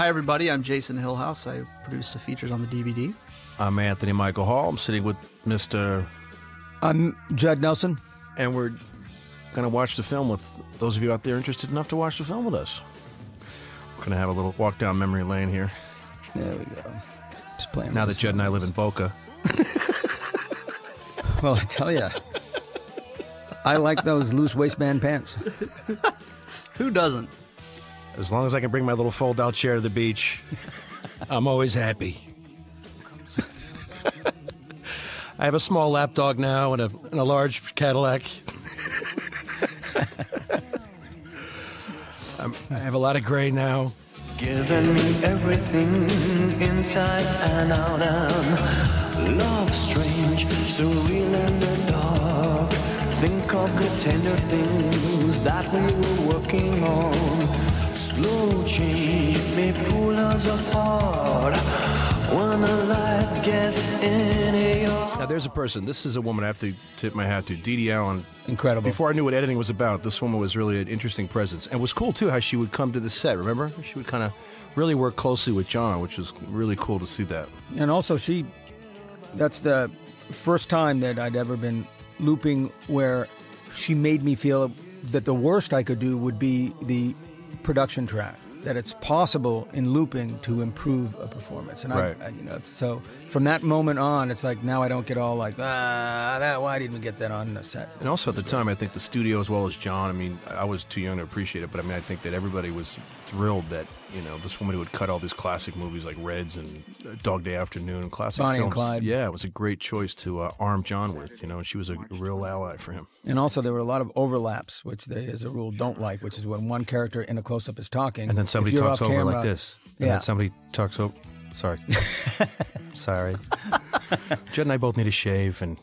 everybody. I'm Jason Hillhouse. I produce the features on the DVD. I'm Anthony Michael Hall. I'm sitting with Mr. I'm Judd Nelson. And we're going to watch the film with those of you out there interested enough to watch the film with us. We're going to have a little walk down memory lane here. There we go. Just playing now that Judd and I live in Boca. Well, I tell you, I like those loose waistband pants. Who doesn't? As long as I can bring my little fold-out chair to the beach, I'm always happy. I have a small lapdog now and a large Cadillac. I have a lot of gray now. Giving me everything inside and out, and love strange, surreal in the dark. Think of the tender things that we were working on. Slow change may pull us apart when the light gets in your heart. Now there's a person, this is a woman I have to tip my hat to, Dee Dee Allen. Incredible. Before I knew what editing was about, this woman was really an interesting presence. And it was cool, too, how she would come to the set, remember? She would kind of really work closely with John, which was really cool to see that. And also that's the first time that I'd ever been looping where she made me feel that the worst I could do would be the production track. That it's possible in looping to improve a performance, and right. So from that moment on, it's like now I don't get all like why didn't we get that on the set? And also at the time, I think the studio as well as John. I mean, I was too young to appreciate it, but I mean, I think that everybody was thrilled that this woman who would cut all these classic movies like Reds and Dog Day Afternoon and classic Bonnie films. and Clyde. Yeah, it was a great choice to arm John with. And she was a real ally for him. And also there were a lot of overlaps, which they, as a rule, don't like, which is when one character in a close-up is talking. And then somebody talks over camera, like this. And then somebody talks over. Sorry. Sorry. Judd and I both need a shave, and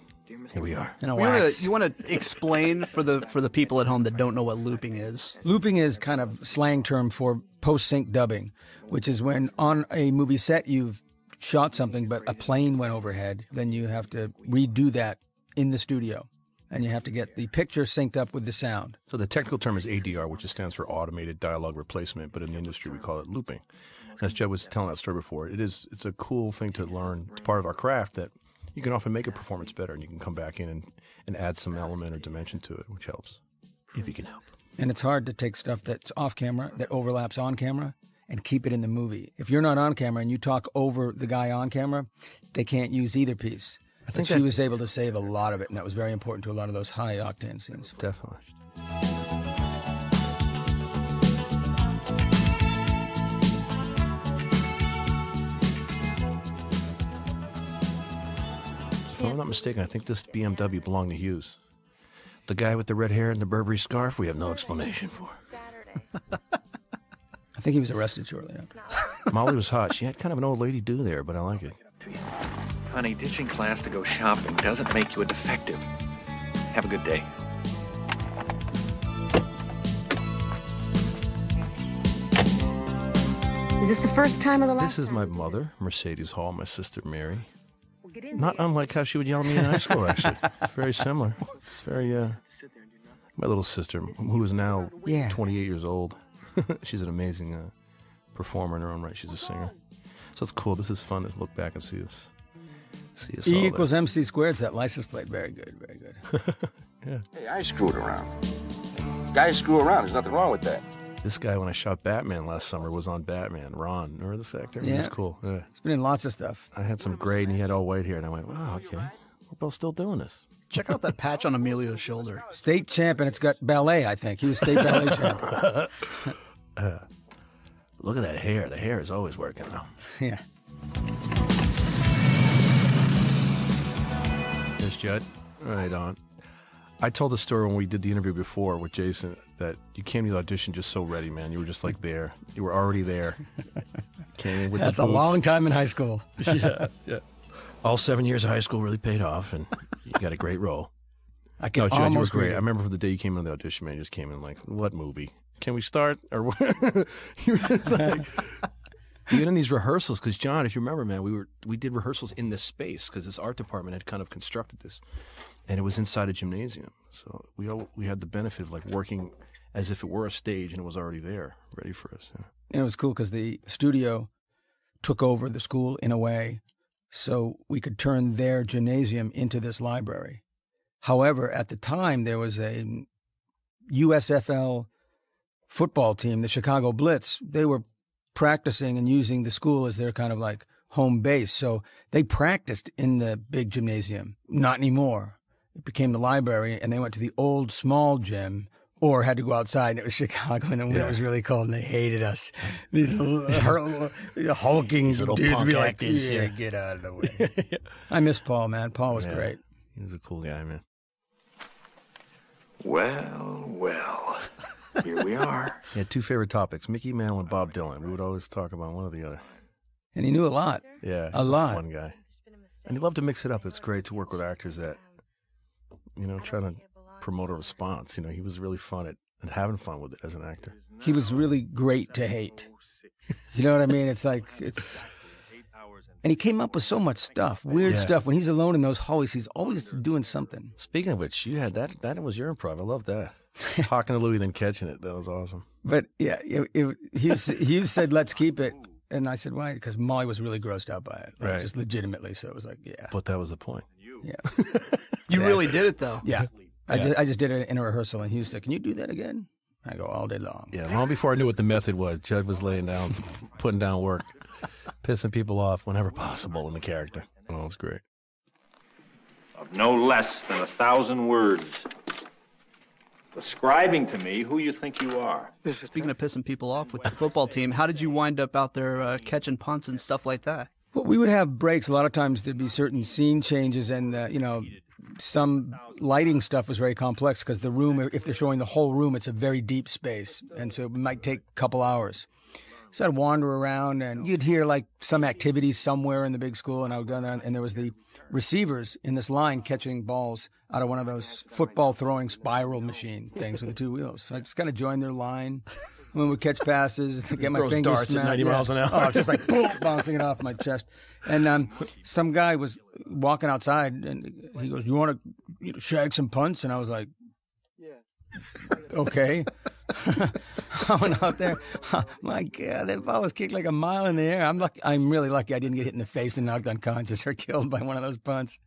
here we are. And a wax. You want to explain for the people at home that don't know what looping is? Looping is kind of slang term for post-sync dubbing, which is when on a movie set you've shot something, but a plane went overhead, then you have to redo that in the studio. And you have to get the picture synced up with the sound. So the technical term is ADR, which stands for automated dialogue replacement, but in the industry we call it looping. As Judd was telling that story before, it's a cool thing to learn. It's part of our craft that you can often make a performance better, and you can come back in and add some element or dimension to it, which helps, if you can help. And it's hard to take stuff that's off camera, that overlaps on camera, and keep it in the movie. If you're not on camera and you talk over the guy on camera, they can't use either piece. I think she was able to save a lot of it, and that was very important to a lot of those high-octane scenes. Definitely. If I'm not mistaken, I think this BMW belonged to Hughes. The guy with the red hair and the Burberry scarf, we have no explanation for. I think he was arrested shortly after. Molly was hot. She had kind of an old lady do there, but I like it. Honey, ditching class to go shopping doesn't make you a defective. Have a good day. Is this the first time or the last? This is my mother, Mercedes Hall, my sister Mary. Not unlike how she would yell at me in high school, actually. It's very similar. It's very, my little sister, who is now 28 years old. She's an amazing performer in her own right. She's a singer. So it's cool. This is fun to look back and see us. E equals MC squared. It's that license plate. Very good. Very good. Yeah. Hey, I screwed around. Guys screw around. There's nothing wrong with that. This guy, when I shot Batman last summer, was on Batman. Ron, remember this actor? Yeah. He's cool. Yeah. He's been in lots of stuff. I had some gray, and he had all white hair, and I went, wow, okay. We're both still doing this. Check out that patch on Emilio's shoulder. State champ, and it's got ballet, I think. He was state ballet champ. Look at that hair. The hair is always working, though. Yeah. There's Judd. Right on. I told the story when we did the interview before with Jason that you came to the audition just so ready, man. You were just like there. You were already there. Came in with That's the a boots. long time in high school. Yeah. All 7 years of high school really paid off, and you got a great role. I can Judd, you were almost great. read it. I remember from the day you came in the audition, man, you just came in like, what movie? Can we start? Or what? You were just like, even in these rehearsals, because John, if you remember, man, we did rehearsals in this space because this art department had kind of constructed this, and it was inside a gymnasium. So we had the benefit of like working as if it were a stage, and it was already there, ready for us. Yeah. And it was cool because the studio took over the school in a way so we could turn their gymnasium into this library. However, at the time, there was a USFL football team, the Chicago Blitz. They were practicing and using the school as their kind of like home base. So they practiced in the big gymnasium. Not anymore. It became the library, and they went to the old small gym or had to go outside, and it was Chicago, and when it was really cold, and they hated us. These hulking dudes would be like, yeah, get out of the way. I miss Paul, man. Paul was great. He was a cool guy, man. Well, here we are. He had two favorite topics, Mickey Mantle and Bob Dylan. We would always talk about one or the other. And he knew a lot. Yeah, a lot. Fun guy. And he loved to mix it up. It's great to work with actors that, try to promote a response. He was really fun at having fun with it as an actor. He was really great to hate. You know what I mean? And he came up with so much stuff, weird stuff. When he's alone in those hallways, he's always doing something. Speaking of which, you had that was your improv. I love that. Talking to Louis, then catching it. That was awesome. But yeah, he said, let's keep it. And I said, why? Because Molly was really grossed out by it, just legitimately. So it was like, yeah. But that was the point. Yeah. You really did it, though. Yeah. I just did it in a rehearsal, and he said, can you do that again? I go, all day long. Yeah, long before I knew what the method was, Judd was laying down, putting down work, pissing people off whenever possible in the character. Oh, it was great. Of no less than 1,000 words, describing to me who you think you are. Speaking of pissing people off with the football team, how did you wind up out there catching punts and stuff like that? Well, we would have breaks. A lot of times there'd be certain scene changes, and some lighting stuff was very complex because the room, if they're showing the whole room, it's a very deep space, and so it might take a couple hours. So I'd wander around, and you'd hear like some activities somewhere in the big school, and I would go there, and there was the receivers in this line catching balls out of one of those football throwing spiral machine things with the two wheels. So I just kind of joined their line when we catch passes, get my fingers darts smacked. at 90 miles an hour. Oh, just like boom, bouncing it off my chest. And some guy was walking outside, and he goes, "You want to shag some punts?" And I was like, "Yeah, okay." I went out there. My God, that ball was kicked like a mile in the air. I'm really lucky I didn't get hit in the face and knocked unconscious or killed by one of those punts.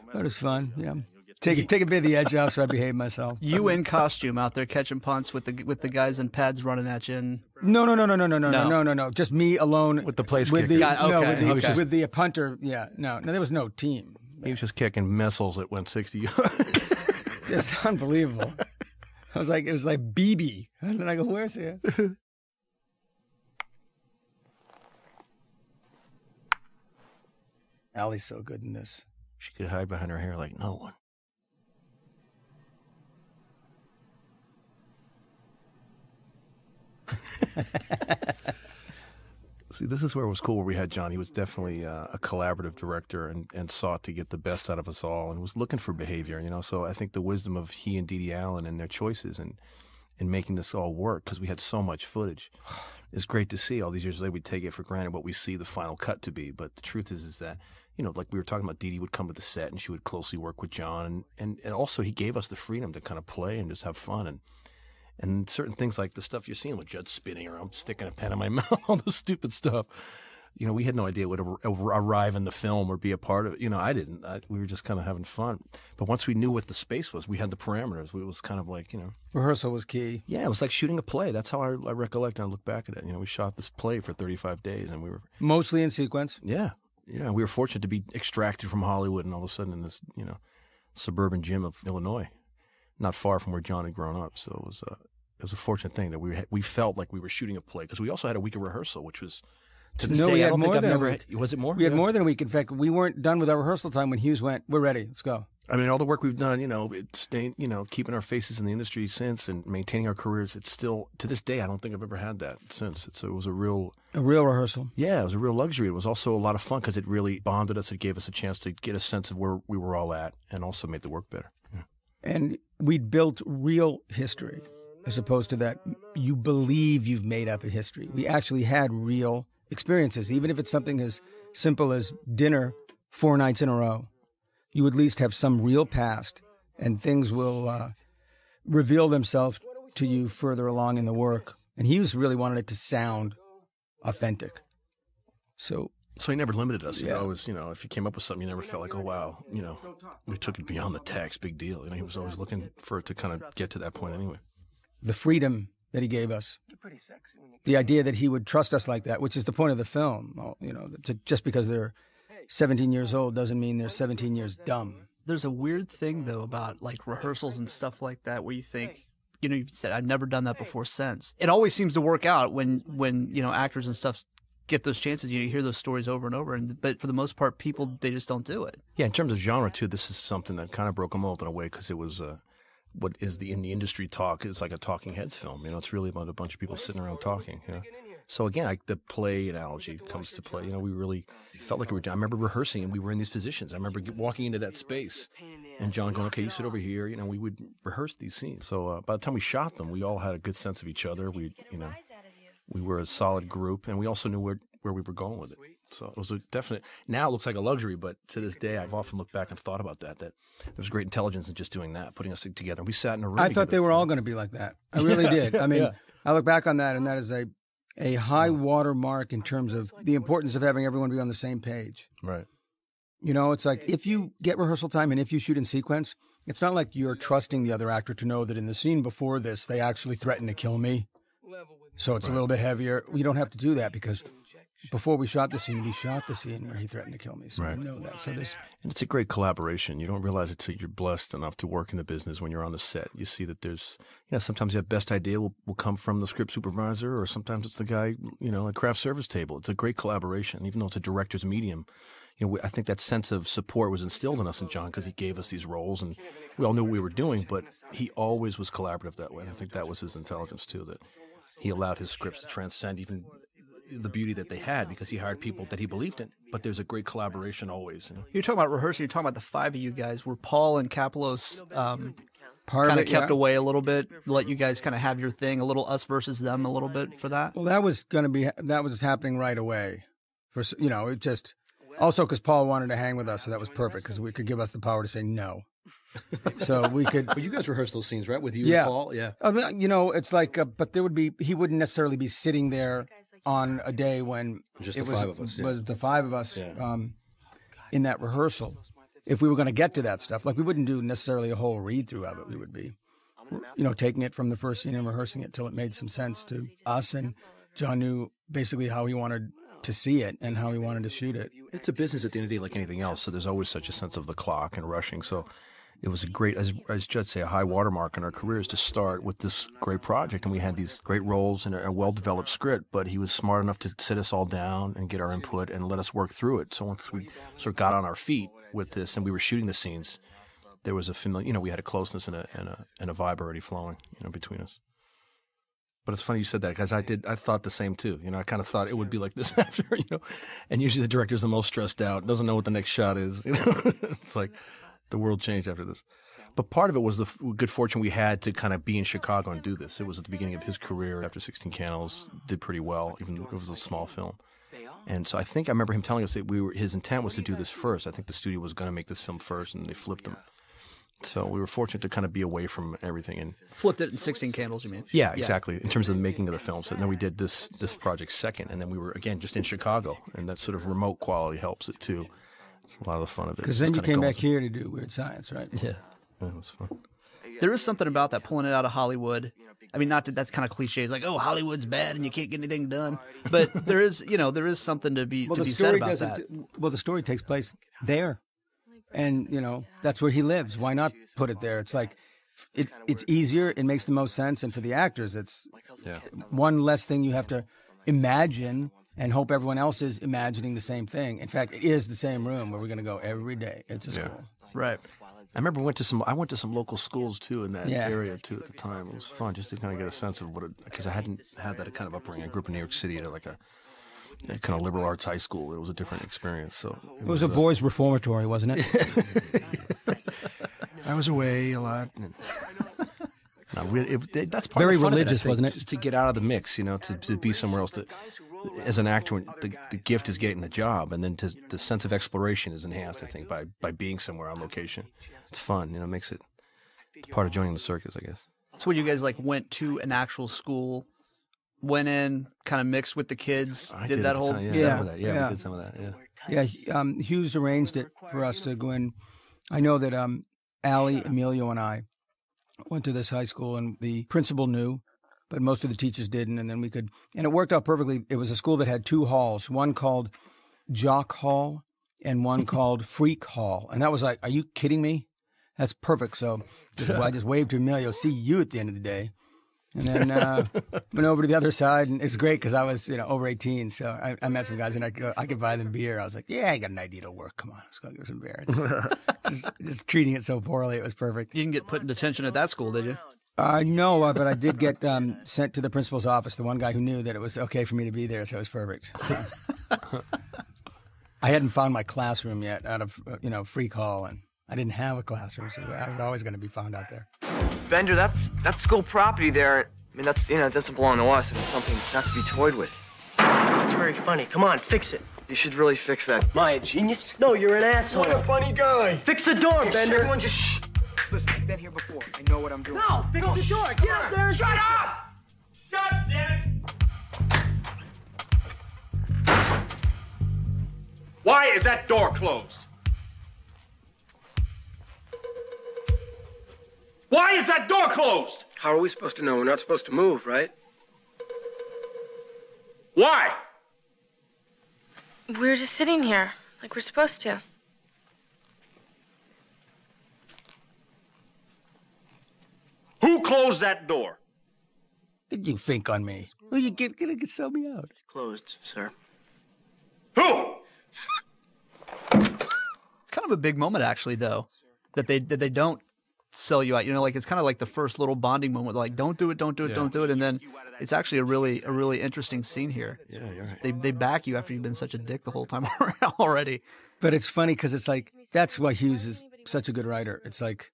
But it was fun. Take a bit of the edge off, so I behaved myself. You in costume out there catching punts with the guys in pads running at you. And... No. Just me alone with the place with kicker. With the punter. Yeah, no, there was no team. He was just kicking missiles that went 60 yards. Just unbelievable. It was like BB. And then I go, where's he? Allie's so good in this. She could hide behind her hair like no one. See, this is where it was cool where we had John. He was definitely a collaborative director and sought to get the best out of us all and was looking for behavior, So I think the wisdom of he and Dee Dee Allen and their choices and making this all work, because we had so much footage, is great to see. All these years later, we take it for granted what we see the final cut to be. But the truth is that, like we were talking about, Dee Dee would come to the set and she would closely work with John. And also he gave us the freedom to kind of play and just have fun. And certain things like the stuff you're seeing with Judd spinning around, sticking a pen in my mouth, all the stupid stuff. We had no idea it would arrive in the film or be a part of it. I didn't. We were just kind of having fun. But once we knew what the space was, we had the parameters. It was kind of like, Rehearsal was key. Yeah, it was like shooting a play. That's how I recollect and I look back at it. We shot this play for 35 days and we were... Mostly in sequence? Yeah. Yeah, we were fortunate to be extracted from Hollywood and all of a sudden in this, suburban gym of Illinois, not far from where John had grown up. So it was a fortunate thing that we felt like we were shooting a play because we also had a week of rehearsal, which was to this day. We had I don't more think than I've a never. week. Was it more? We had more than a week. In fact, we weren't done with our rehearsal time when Hughes went, "We're ready. Let's go." I mean, all the work we've done, staying, keeping our faces in the industry since and maintaining our careers. It's still to this day. I don't think I've ever had that since. It was a real rehearsal. Yeah, it was a real luxury. It was also a lot of fun because it really bonded us. It gave us a chance to get a sense of where we were all at, and also made the work better. Yeah. And we'd built real history. As opposed to that, you believe you've made up a history. We actually had real experiences, even if it's something as simple as dinner 4 nights in a row. You at least have some real past, and things will reveal themselves to you further along in the work. And Hughes really wanted it to sound authentic. So he never limited us. Yeah. He always, if you came up with something, you never felt like, oh, wow, we took it beyond the text, big deal. He was always looking for it to kind of get to that point anyway. the freedom that he gave us, the idea that he would trust us like that, which is the point of the film. Well, just because they're 17 years old doesn't mean they're 17 years dumb. There's a weird thing, though, about like rehearsals and stuff like that where you think, you've said, I've never done that before since. It always seems to work out when actors and stuff get those chances. You hear those stories over and over, but for the most part, people, they just don't do it. Yeah, in terms of genre, too, this is something that kind of broke a mold in a way because it was what is in the industry talk is like a talking heads film. It's really about a bunch of people sitting around talking. So again, the play analogy comes to play. We really felt like we were. I remember rehearsing and we were in these positions. I remember walking into that space and John going, "Okay, you sit over here." We would rehearse these scenes. So by the time we shot them, we all had a good sense of each other. We were a solid group, and we also knew where we were going with it. So it was a definite. Now it looks like a luxury, but to this day, I've often looked back and thought about that there was great intelligence in just doing that, putting us together. We sat in a room. I thought they were all going to be like that. I really did. I mean, I look back on that, and that is a high water mark in terms of the importance of having everyone be on the same page. Right. It's like if you get rehearsal time and if you shoot in sequence, it's not like you're trusting the other actor to know that in the scene before this, they actually threatened to kill me. So it's a little bit heavier. We don't have to do that because before we shot the scene, we shot the scene where he threatened to kill me. So we know that. So and it's a great collaboration. You don't realize it till you're blessed enough to work in the business when you're on the set. You see that there's, sometimes your best idea will come from the script supervisor, or sometimes it's the guy, at craft service table. It's a great collaboration, even though it's a director's medium. I think that sense of support was instilled in us in John because he gave us these roles and we all knew what we were doing, but he always was collaborative that way. And I think that was his intelligence too, that he allowed his scripts to transcend even the beauty that they had because he hired people that he believed in. But there's a great collaboration always. You're talking about rehearsing. You're talking about the five of you guys. Were Paul and Kapelos kind of kept away a little bit, let you guys kind of have your thing, a little us versus them a little bit for that? Well, that was happening right away. It just also because Paul wanted to hang with us, so that was perfect because we could give us the power to say no. So we could. But you guys rehearsed those scenes, right? With you and Paul, yeah. It's like, but there would be. He wouldn't necessarily be sitting there on a day when just five of us. Yeah. Was the five of us in that rehearsal. If we were going to get to that stuff, like we wouldn't do necessarily a whole read through of it. We would be, taking it from the first scene and rehearsing it till it made some sense to us. And John knew basically how he wanted to see it and how he wanted to shoot it. It's a business at the end of the day like anything else, so there's always such a sense of the clock and rushing. So it was a great, as Judd say, a high watermark in our careers to start with this great project. And we had these great roles and a well-developed script, but he was smart enough to sit us all down and get our input and let us work through it. So once we sort of got on our feet with this and we were shooting the scenes, there was a familiar, we had a closeness and a vibe already flowing, between us. But it's funny you said that because I thought the same too. I kind of thought it would be like this after, and usually the director's the most stressed out, doesn't know what the next shot is. It's like the world changed after this. But part of it was the good fortune we had to kind of be in Chicago and do this. It was at the beginning of his career after 16 Candles, did pretty well, even though it was a small film. And so I remember him telling us that his intent was to do this first. I think the studio was going to make this film first and they flipped him. So we were fortunate to kind of be away from everything and flipped it in 16 Candles, you mean? Yeah, exactly. In terms of the making of the film. So then we did this project second, and then we were again just in Chicago, and that sort of remote quality helps it too. It's a lot of the fun of it. Because then you came back here to do Weird Science, right? Yeah, it was fun. There is something about that pulling it out of Hollywood. I mean, that's kind of cliche. It's like, oh, Hollywood's bad and you can't get anything done. But there is something to be said about that. Well, the story takes place there. And, that's where he lives. Why not put it there? It's like, it's easier. It makes the most sense. And for the actors, it's one less thing you have to imagine and hope everyone else is imagining the same thing. In fact, it is the same room where we're going to go every day. It's a school. Right. I remember I went to some local schools too in that area too at the time. It was fun just to kind of get a sense of because I hadn't had that kind of upbringing. I grew up in New York City at like a kind of liberal arts high school. It was a different experience. So it was a boys' reformatory, wasn't it? I was away a lot. That's part very of the fun religious, of it, wasn't it? Just to get out of the mix, to be somewhere else. As an actor, the gift is getting the job, and then the sense of exploration is enhanced, I think, by being somewhere on location. It's fun, makes it part of joining the circus, I guess. So when you guys went to an actual school went in, kind of mixed with the kids, I did that whole. We did some of that. Yeah. Hughes arranged it for us to go in. I know that Allie, Emilio, and I went to this high school, and the principal knew, but most of the teachers didn't. And then and it worked out perfectly. It was a school that had 2 halls, one called Jock Hall and one called Freak Hall. And that was like, are you kidding me? That's perfect. So I just waved to Emilio, see you at the end of the day. And then went over to the other side, and it's great because I was, over 18. So I met some guys, and I could buy them beer. I was like, yeah, I got an idea to work. Come on, let's go get some beer. Just treating it so poorly, it was perfect. You didn't get put in detention at that school, did you? No, but I did get sent to the principal's office, the one guy who knew that it was okay for me to be there, so it was perfect. I hadn't found my classroom yet out of, Freak Hall, and I didn't have a classroom, so I was always going to be found out there. Bender, that's school property there. I mean, it doesn't belong to us, and it's something not to be toyed with. It's very funny. Come on, fix it. You should really fix that. Am I a genius? No, you're an asshole. What a funny guy. Fix the door, Bender. Everyone just shh. Listen, I've been here before. I know what I'm doing. No, fix the door. Get up there. Shut up! God damn it! Why is that door closed? Why is that door closed? How are we supposed to know? We're not supposed to move, right? Why? We're just sitting here, like we're supposed to. Who closed that door? Did you think on me? Well, you gonna sell me out. Closed, sir. Who? It's kind of a big moment, actually, though, that they don't sell you out. It's kind of like the first little bonding moment. Like, don't do it, don't do it, don't do it, and then it's actually a really interesting scene here. Yeah, you're right. They back you after you've been such a dick the whole time already. But it's funny because it's like that's why Hughes is such a good writer. It's like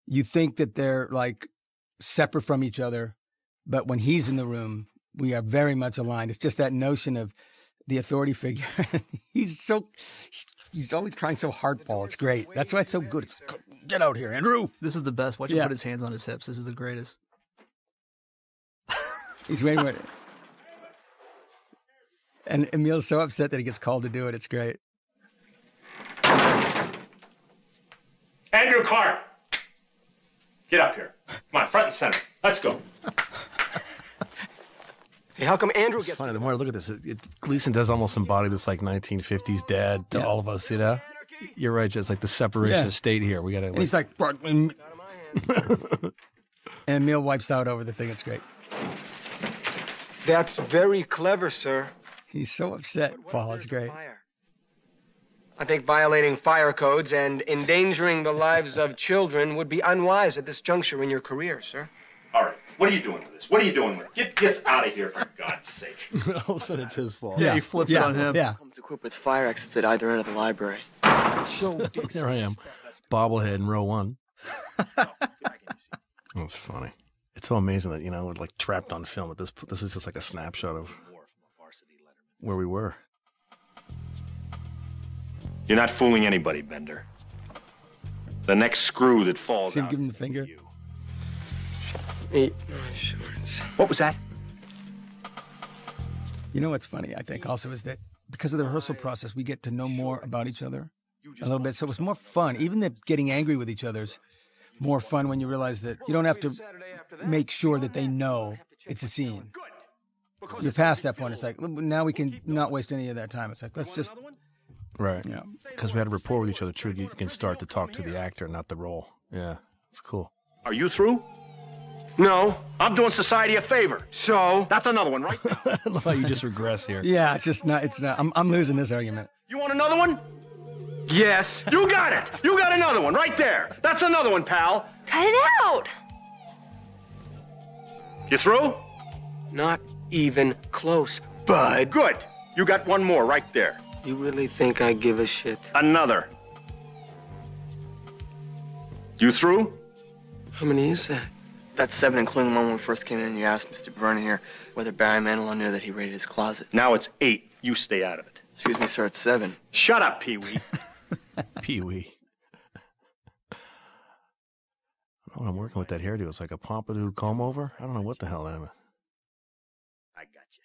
you think that they're like separate from each other, but when he's in the room, we are very much aligned. It's just that notion of the authority figure. He's always trying so hardball. It's great. That's why it's so good. It's get out here, Andrew. This is the best. Watch him put his hands on his hips. This is the greatest. He's waiting for it. And Emil's so upset that he gets called to do it. It's great. Andrew Clark. Get up here. Come on, front and center. Let's go. Hey, how come Andrew It's gets... funny. The more I look at this, Gleason does almost embody this like 1950s dad to all of us, You're right, it's like the separation of state here. We got to. And he's like, and Emil wipes out over the thing. It's great. That's very clever, sir. He's so upset, Paul. It's great. I think violating fire codes and endangering the lives of children would be unwise at this juncture in your career, sir. All right. What are you doing with this? What are you doing with it? Get out of here, for God's sake. All of a sudden, it's his fault. Yeah, he flips it on him. Yeah. Comes equipped with fire exits at either end of the library. There I am, bobblehead in row 1. That's funny. It's so amazing that we're like trapped on film. At this is just like a snapshot of where we were. You're not fooling anybody, Bender. The next screw that falls See him out. give him the finger. You. Eat my shorts. What was that? You know what's funny, I think, also is that because of the rehearsal process, we get to know more about each other a little bit. So it's more fun. Even the getting angry with each other's more fun when you realize that you don't have to make sure that they know it's a scene. You're past that point. It's like, now we can not waste any of that time. It's like, let's just... Right. Yeah. Because we had a rapport with each other, too. You can start to talk to the actor, not the role. Yeah. It's cool. Are you through? No. I'm doing society a favor. So? That's another one, right? I love how you just regress here. Yeah, it's not. I'm losing this argument. You want another one? Yes. You got it. You got another one right there. That's another one, pal. Cut it out. You through? Not even close, bud. Good. You got one more right there. You really think I give a shit? Another. You through? How many is that? That's 7, including the one when we first came in and you asked Mr. Vernon here whether Barry Manilow knew that he raided his closet. Now it's 8. You stay out of it. Excuse me, sir, it's 7. Shut up, Pee-wee. Pee-wee. I don't know, I'm working with that hairdo. It's like a pompadour comb over. I don't know what the hell that is. I got you.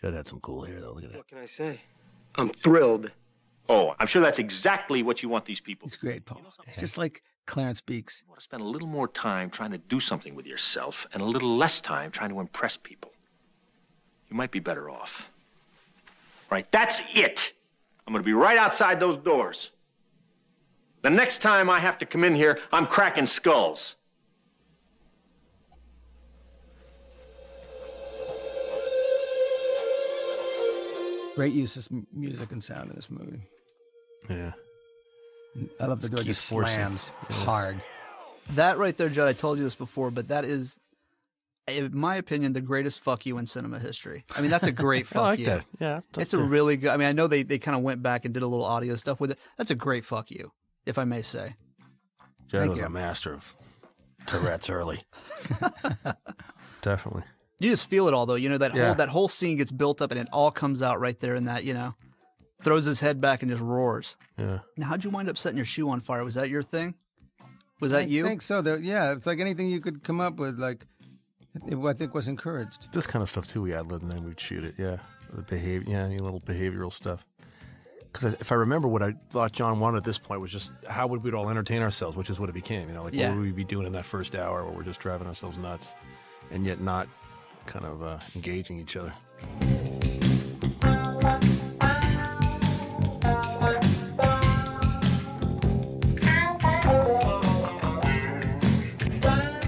Judd had some cool hair, though. Look at that. What can I say? I'm thrilled. Oh, I'm sure that's exactly what you want these people. He's great, Paul. It's just like Clarence Beeks. You want to spend a little more time trying to do something with yourself and a little less time trying to impress people. You might be better off. Right, that's it. I'm going to be right outside those doors. The next time I have to come in here, I'm cracking skulls. Great use of music and sound in this movie. Yeah. I love the door just slams hard. That right there, Judd, I told you this before, but that is, in my opinion, the greatest fuck you in cinema history. I mean, that's a great fuck I like you. that. Yeah. It's a really good, I mean, I know they kind of went back and did a little audio stuff with it. That's a great fuck you, if I may say. Judd was a master of Tourette's early. Definitely. You just feel it all, though. You know, that whole scene gets built up and it all comes out right there in that, you know, throws his head back and just roars. Yeah. Now, how'd you wind up setting your shoe on fire? Was that your thing? Was that you? I think so. Yeah, it's like anything you could come up with, like, I think was encouraged. This kind of stuff, too, we ad-libbed and then we'd shoot it, yeah. The behavior, any little behavioral stuff. Because if I remember what I thought John wanted at this point was just how would we all entertain ourselves, which is what it became, you know, like what would we be doing in that first hour where we're just driving ourselves nuts and yet not kind of engaging each other.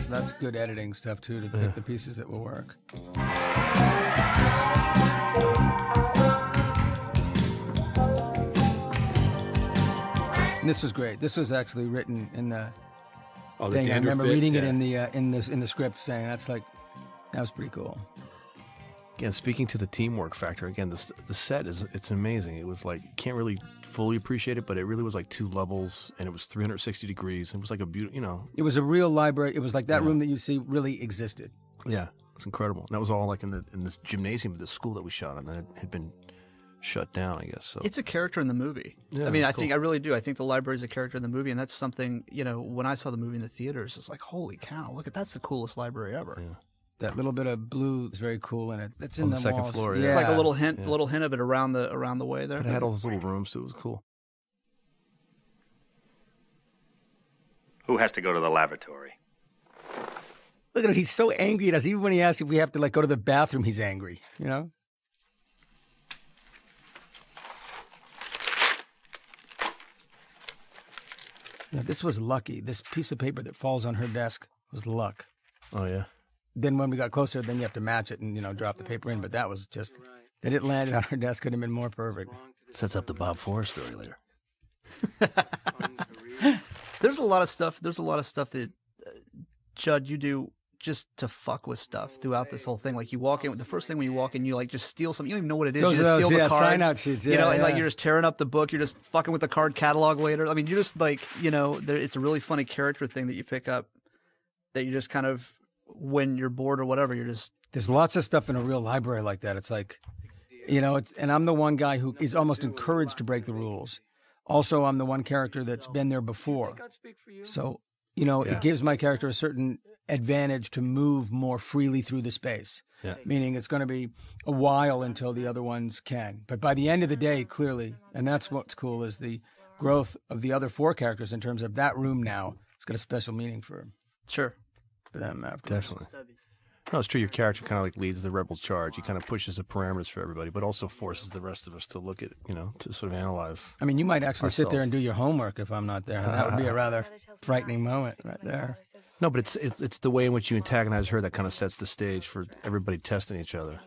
That's good editing stuff, too, to pick the pieces that will work. And this was great. This was actually written in the thing. I remember reading it in the script, saying that was pretty cool. Again, speaking to the teamwork factor, again, the set it's amazing. It was like, you can't really fully appreciate it, but it really was like 2 levels, and it was 360 degrees. It was like a beautiful, you know. It was a real library. It was like that room that you see really existed. Yeah, it's incredible. And that was all like in this gymnasium of the school that we shot in. That had been shut down, I guess. So it's a character in the movie. Yeah, I mean, I really do. I think the library is a character in the movie, and that's something, you know, when I saw the movie in the theaters, it's like, holy cow, that's the coolest library ever. Yeah. That little bit of blue is very cool in it. That's in the second walls. floor. It's like a little hint of it around the way there. But it had all those little rooms too. It was cool. Who has to go to the lavatory? Look at him. He's so angry. Even when he asks if we have to go to the bathroom, he's angry. You know. Yeah, this was lucky. This piece of paper that falls on her desk was luck. Oh, yeah. Then when we got closer, then you have to match it and, drop the paper in. But that was just, that it landed on her desk couldn't have been more perfect. Sets up the Bob Forrest story later. There's a lot of stuff that, Judd, you do just to fuck with stuff throughout this whole thing. Like you walk in, the first thing when you walk in, you just steal something. You don't even know what it is. You just steal the cards. Sign out sheets. Yeah, and you're just tearing up the book. You're just fucking with the card catalog later. I mean, you're just it's a really funny character thing that you pick up that you just kind of, when you're bored or whatever, there's lots of stuff in a real library like that. It's like, and I'm the one guy who is almost encouraged to break the rules. Also, I'm the one character that's been there before. So, it gives my character a certain advantage to move more freely through the space. Yeah. Meaning it's going to be a while until the other ones can. But by the end of the day, clearly, and that's what's cool, is the growth of the other 4 characters in terms of that room now. It's got a special meaning for them afterwards. Definitely. No, it's true. Your character kind of leads the rebel charge. He kind of pushes the parameters for everybody, but also forces the rest of us to look at, to sort of analyze. I mean, you might actually sit there and do your homework if I'm not there. And that would be a rather frightening moment right there. No, but it's the way in which you antagonize her that kind of sets the stage for everybody testing each other.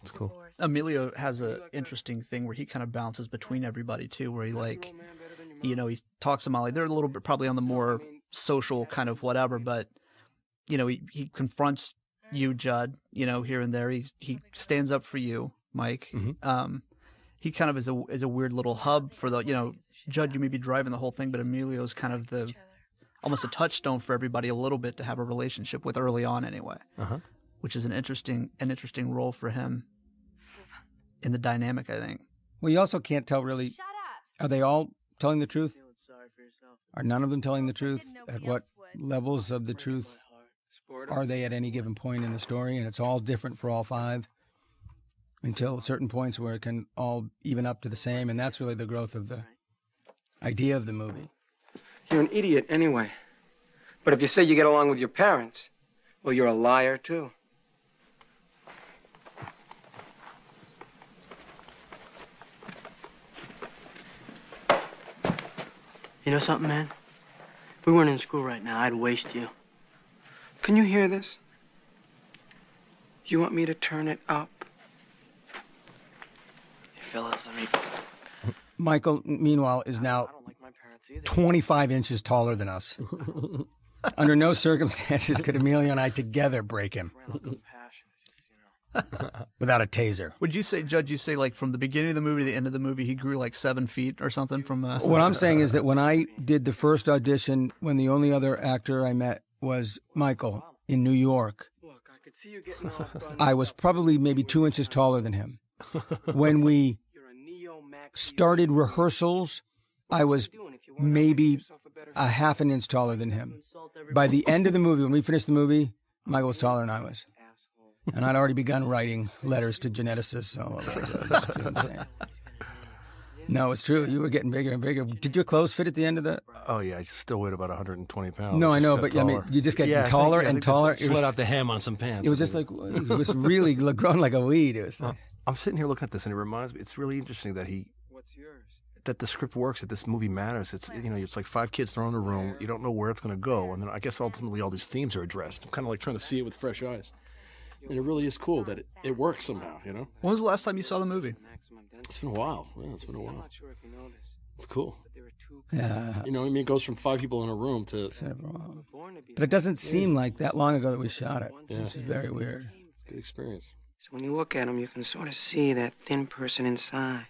It's cool. Emilio has an interesting thing where he kind of bounces between everybody too, where he he talks to Molly. They're a little bit probably on the more social kind of whatever, but he confronts you, Judd, here and there. He stands up for you, Mike. Mm-hmm. He kind of is a weird little hub for the, Judd, you may be driving the whole thing, but Emilio's kind of almost a touchstone for everybody a little bit to have a relationship with early on anyway, which is an interesting role for him in the dynamic, I think. Well, you also can't tell really, are they all telling the truth? Are none of them telling the truth? At what levels of the truth are they at any given point in the story? And it's all different for all 5. until certain points where it can all even up to the same, and that's really the growth of the idea of the movie. You're an idiot anyway. But if you say you get along with your parents, well, you're a liar, too. You know something, man? If we weren't in school right now, I'd waste you. Can you hear this? You want me to turn it up? Hey, fellas, Michael, meanwhile, is now 25 inches taller than us. Under no circumstances could Emilio and I together break him. Without a taser. Would you say, Judge, you say like from the beginning of the movie to the end of the movie, he grew like 7 feet or something from... What I'm saying is that when I did the first audition, when the only other actor I met was Michael in New York, I was probably maybe 2 inches taller than him. When we started rehearsals, I was maybe a half an inch taller than him. By the end of the movie, when we finished the movie, Michael was taller than I was. And I'd already begun writing letters to geneticists all over the place. Insane. No, it's true. You were getting bigger and bigger. Did your clothes fit at the end of the... Oh, yeah. I still weighed about 120 pounds. No, I know, but I mean, you just get taller and taller. Just let out the hem on some pants. It was just like, it was really grown like a weed. It was like... I'm sitting here looking at this, and it reminds me, it's really interesting that that the script works, that this movie matters. It's, you know, it's like 5 kids thrown in a room. You don't know where it's going to go. And then I guess ultimately all these themes are addressed. I'm kind of like trying to see it with fresh eyes. And it really is cool that it works somehow, you know? When was the last time you saw the movie? It's been a while. Yeah, it's been a while. It's cool. Yeah. You know what I mean? It goes from 5 people in a room to... But it doesn't seem like that long ago that we shot it, which is very weird. It's a good experience. So when you look at him, you can sort of see that thin person inside.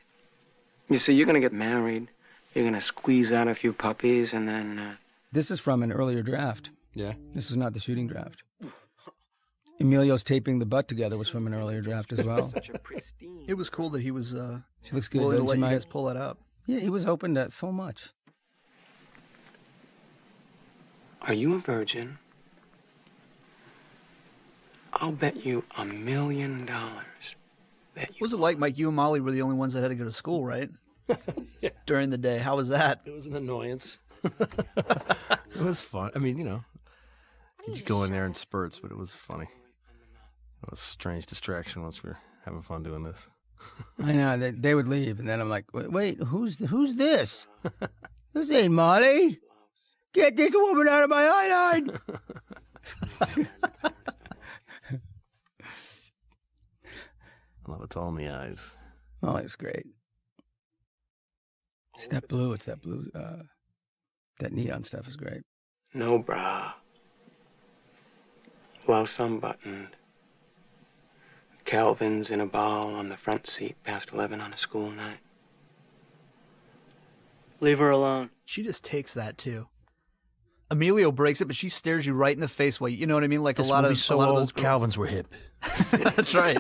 You see, you're going to get married. You're going to squeeze out a few puppies, and then... This is from an earlier draft. Yeah. This was not the shooting draft. Emilio's taping the butt together was from an earlier draft as well. It was cool that he was she looks good, willing to let you might... guys pull that up. Yeah, he was open to so much. Are you a virgin? I'll bet you $1 million that you... What was it like, Mike? You and Molly were the only ones that had to go to school, right? Yeah. During the day. How was that? It was an annoyance. It was fun. I mean, you know, you'd go in there in spurts, but it was funny. It was a strange distraction once we were having fun doing this. I know. They would leave, and then I'm like, wait, who's this? This ain't Molly. Get this woman out of my eyeline. I love it's all in the eyes. Oh, it's great. It's that blue. It's that blue. That neon stuff is great. No bra. Well sunbuttoned. Calvin's in a ball on the front seat past 11 on a school night. Leave her alone. She just takes that too. Emilio breaks it, but she stares you right in the face while you know what I mean. Like this a lot of those Calvins were hip. That's right.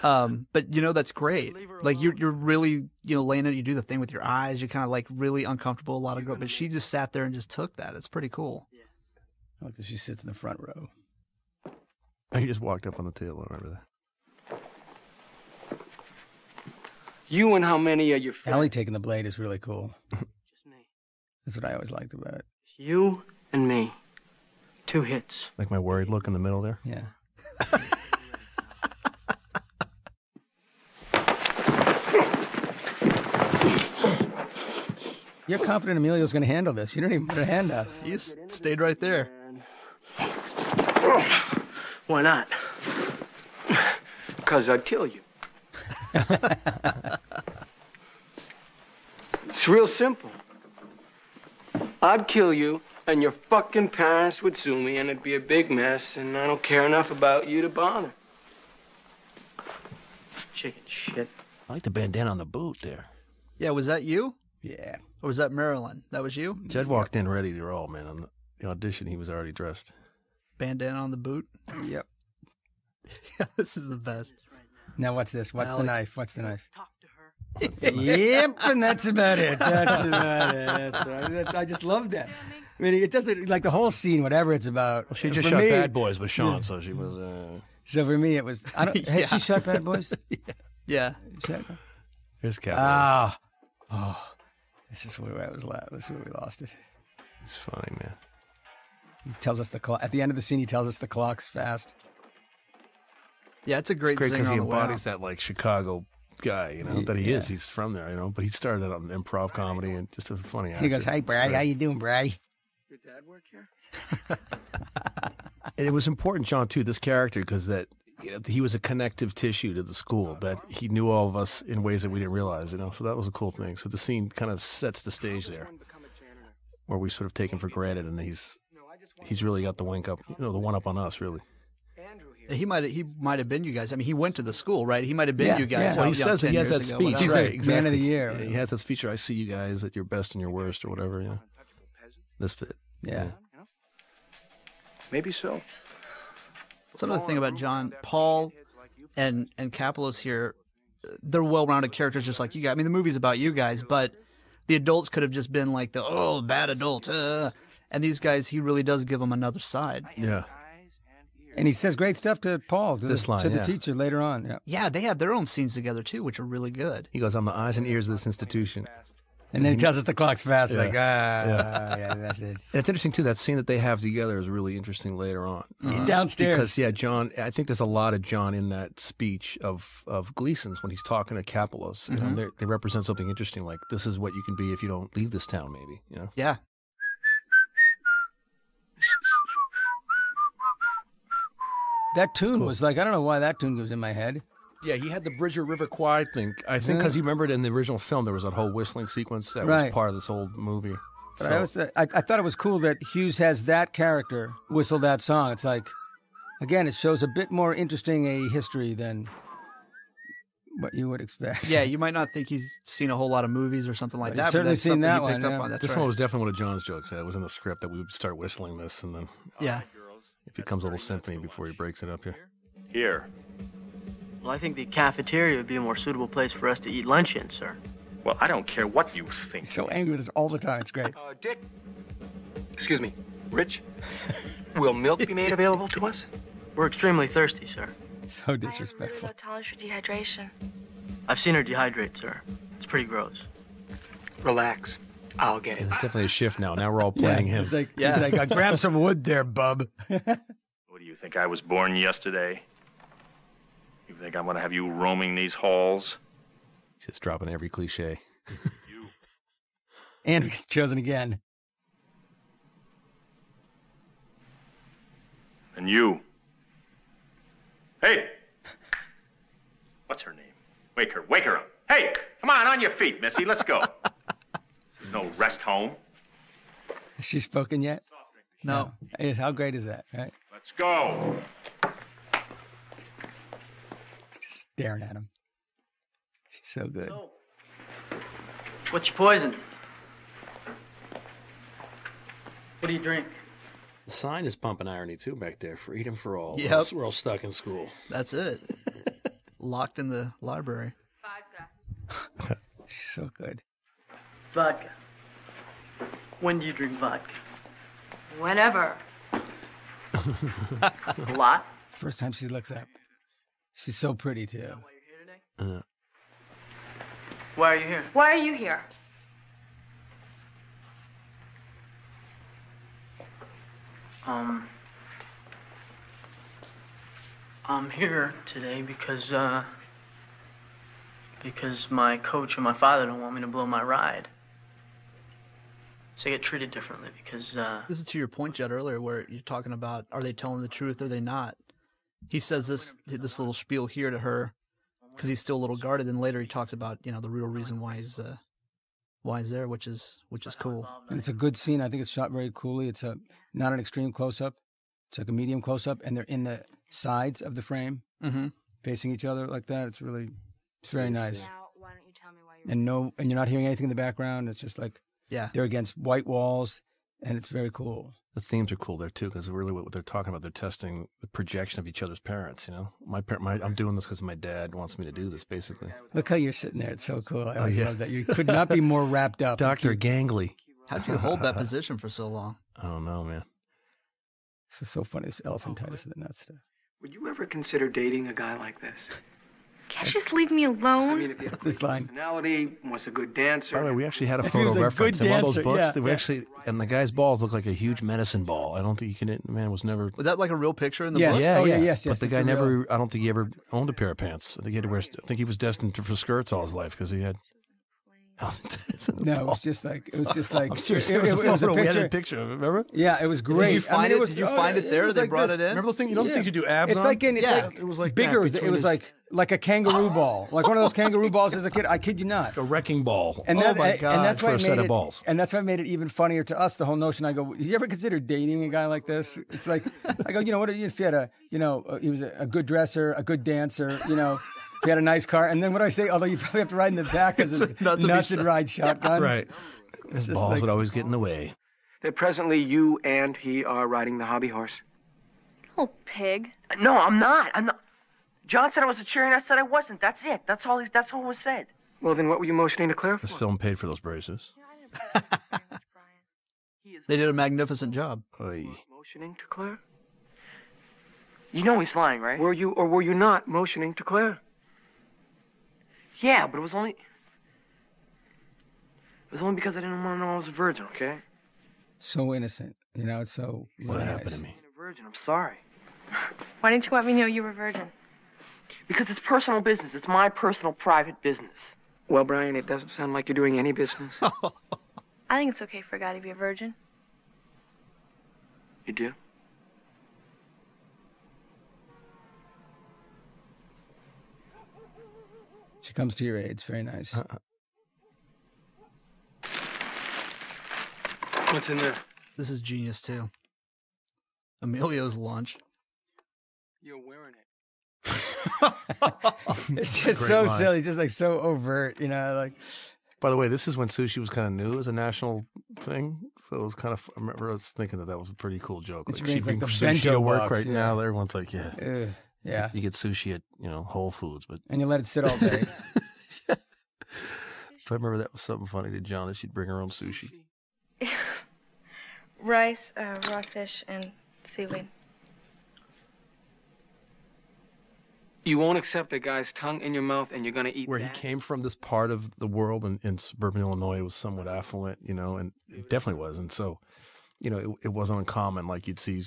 But you know that's great. Like you're really laying it. You do the thing with your eyes. You're kind of like really uncomfortable. A lot of girls, but she just sat there and just took that. It's pretty cool. I like that she sits in the front row. He just walked up on the table. I remember that. You and how many of your friends? Allie taking the blade is really cool. Just me. That's what I always liked about it. You and me. 2 hits. Like my worried look in the middle there? Yeah. You're confident Emilio's going to handle this. You don't even put a hand up. He just stayed right there. Why not? Because I'd kill you. It's real simple. I'd kill you, and your fucking parents would sue me, and it'd be a big mess, and I don't care enough about you to bother. Chicken shit. I like the bandana on the boot there. Yeah, was that you? Yeah. Or was that Marilyn? That was you? Jed walked in ready to roll, man. On the audition, he was already dressed. Bandana on the boot? Yep. Yeah, this is the best. Now what's this? What's the knife? What's the knife? Talk to her. Yep, and that's about it. That's about it. That's I just love that. I mean, it doesn't, like the whole scene, whatever it's about. Well, she just for shot me, Bad Boys with Sean, so she was... So for me, it was. I don't. Had she shot Bad Boys? Yeah. There's Cat. This is where I was. This is where we lost it. It's funny, man. He tells us the clock at the end of the scene. He tells us the clock's fast. Yeah, it's a great It's great because he singer on the way embodies that like Chicago guy, you know, that he Yeah. is. He's from there, you know. But he started out in improv comedy and just a funny actor. He goes, "Hey, Bray, how you doing, Bray?" Your dad work here? And it was important, John, too, this character, because that he was a connective tissue to the school, that he knew all of us in ways that we didn't realize, you know. So that was a cool thing. So the scene kind of sets the stage there, where we sort of take him for granted, and he's really got the wink up, you know, the one up on us, really. He might have been you guys. I mean, he went to the school, right? He might have been you guys. Well, how he young, says that 10 he has that years ago, speech. whatever. He's Right, the exactly. man of the year. Yeah, he has that feature. I see you guys at your best and your worst, or whatever. You know, this bit. Yeah. Maybe so. That's another thing about John, Paul, and Kapelos here. They're well-rounded characters, just like you guys. I mean, the movie's about you guys, but the adults could have just been like the bad adult. And these guys, he really does give them another side. Yeah. And he says great stuff to Paul, to This line, the yeah. teacher later on. Yeah. Yeah, they have their own scenes together too, which are really good. He goes, "I'm the eyes and ears of this institution." And then he tells us the clock's fast. Yeah. Like, yeah, that's it. And it's interesting too. That scene that they have together is really interesting later on. Downstairs. Because John, I think there's a lot of John in that speech of Gleason's when he's talking to Kapelos. You know, they represent something interesting, like this is what you can be if you don't leave this town. Maybe, you know. Yeah. That tune was like, I don't know why that tune goes in my head. Yeah, he had the Bridger River Choir thing. I think because you remembered in the original film there was that whole whistling sequence that was part of this old movie. But So- I thought it was cool that Hughes has that character whistle that song. It's like, again, it shows a bit more interesting a history than what you would expect. Yeah, you might not think he's seen a whole lot of movies or something like He's that. certainly but that's seen something that he picked one, up yeah. on. That's This right. one was definitely one of John's jokes. It was in the script that we would start whistling this, and then Yeah. it becomes a little symphony before he breaks it up here. Here. Well, I think the cafeteria would be a more suitable place for us to eat lunch in, sir. Well, I don't care what you think. He's so angry with us all the time. It's great. Dick. Excuse me, Rich. Will milk be made available to us? We're extremely thirsty, sir. So disrespectful. Low tolerance for dehydration. I've seen her dehydrate, sir. It's pretty gross. Relax. I'll get it. There's definitely a shift now. Now we're all playing him. He's like, grab some wood there, bub. What do you think? I was born yesterday? You think I'm going to have you roaming these halls? He's just dropping every cliche. Andrew gets chosen again. And you. Hey! What's her name? Wake her up. Hey, come on your feet, Missy, let's go. There's no rest home. Has she spoken yet? No. Hey, how great is that, right? Let's go. Just staring at him. She's so good. What's your poison? What do you drink? The sign is pumping irony too back there. Freedom for all. Yep. We're all stuck in school. That's it. Locked in the library. She's so good. Vodka. When do you drink vodka? Whenever. A lot? First time she looks up. She's so pretty, too. Why are you here? Why are you here? I'm here today because my coach and my father don't want me to blow my ride. So I get treated differently because, This is to your point, Judd, earlier, where you're talking about, are they telling the truth or are they not? He says this little spiel here to her because he's still a little guarded. And later he talks about, the real reason why he's there, which is cool. And it's a good scene. I think it's shot very coolly. It's not an extreme close-up. It's like a medium close-up, and they're in the sides of the frame, facing each other like that. It's very nice. Now, why don't you tell me why you're And you're not hearing anything in the background. It's just like they're against white walls, and it's very cool. The themes are cool there too, because really what they're talking about, they're testing the projection of each other's parents. I'm doing this because my dad wants me to do this, basically. Look how you're sitting there. It's so cool. I always love that. You could not be more wrapped up. Dr. Gangley. How'd you hold that position for so long? I don't know, man. This was so funny. This elephantitis and that stuff. Would you ever consider dating a guy like this? Can't you just leave me alone? I mean, if he has This line. personality, was a good dancer. By the way, we actually had a He photo was a reference good in one of those dancer, books. yeah, That we yeah. actually, and the guy's balls look like a huge medicine ball. I don't think you can. The man was never. Was that like a real picture in the Yes. book? Yeah, Oh, yeah, yeah. yes, But the it's guy a real- never. I don't think he ever owned a pair of pants. I think he had to wear. I think he was destined for skirts all his life because he had. No, it was just like I'm serious. it It was a was a photo. We had picture. a picture of it. Remember? Yeah, it was great. Did you find it it? was, Did you find it there? was They like brought this. it in? Remember those things? You know the things you do abs It's on? like it was like bigger. that It was between like a kangaroo ball, like one of those kangaroo balls as a kid. I kid you not. a wrecking ball. And oh that, my god! and that's for why a it set made of it, balls. and that's why it made it even funnier to us. The whole notion. I go, you ever consider dating a guy like this? It's like, I go, you know, what if you had a, you know, he was a good dresser, a good dancer, you know, if he had a nice car, and then what do I say? Although you probably have to ride in the back because it's nuts and ride shotgun. Right. His balls like- would always get in the way. That presently you and he are riding the hobby horse. Oh, pig. No, I'm not. John said I was a cheer, and I said I wasn't. That's it. That's all was said. Well, then what were you motioning to Claire This for? film paid for those braces. They did a magnificent job. Oy. Motioning to Claire? You know he's lying, right? Were you or were you not motioning to Claire? Yeah, but it was only because I didn't want to know I was a virgin, okay? So innocent, you know. It's so What nice. happened to me? I'm a virgin. I'm sorry. Why didn't you let me know you were a virgin? Because it's personal business. It's my personal, private business. Well, Brian, it doesn't sound like you're doing any business. I think it's okay for a guy to be a virgin. You do? She comes to your aid. It's very nice. What's in there? This is genius too. Emilio's lunch. You're wearing it. It's just Great so line. silly, just like so overt, you know, like. By the way, this is when sushi was kind of new as a national thing, so it was kind of. I remember I was thinking that was a pretty cool joke. Which Like she means, like, brings the sushi to bento work box, right yeah. now. Everyone's like, yeah, Yeah. you get sushi at Whole Foods, but And you let it sit all day. if I remember that was something funny to John that she'd bring her own sushi. Rice, raw fish, and seaweed. You won't accept a guy's tongue in your mouth and you're going to eat Where he that? came from, this part of the world in suburban Illinois was somewhat affluent, and it definitely was. And so, it wasn't uncommon. Like you'd see,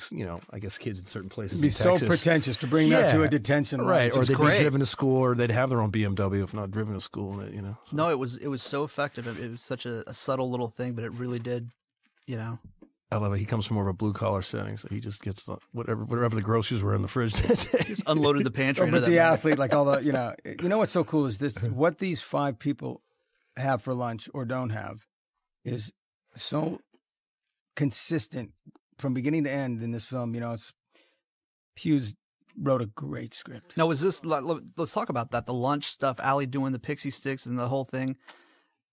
I guess kids in certain places It'd be in so Texas. pretentious to bring that to Yeah. a detention Right, or It's they'd great. be driven to school, or they'd have their own BMW if not driven to school. No, it was so effective. It was such a subtle little thing, but it really did, I love it. He comes from more of a blue collar setting, so he just gets whatever the groceries were in the fridge that day. Just unloaded the pantry. Oh, into but that the bag. athlete, like all the, you know what's so cool is this: what these 5 people have for lunch or don't have is so consistent from beginning to end in this film. Hughes wrote a great script. Now, was this? Let's talk about that. The lunch stuff. Allie doing the pixie sticks and the whole thing.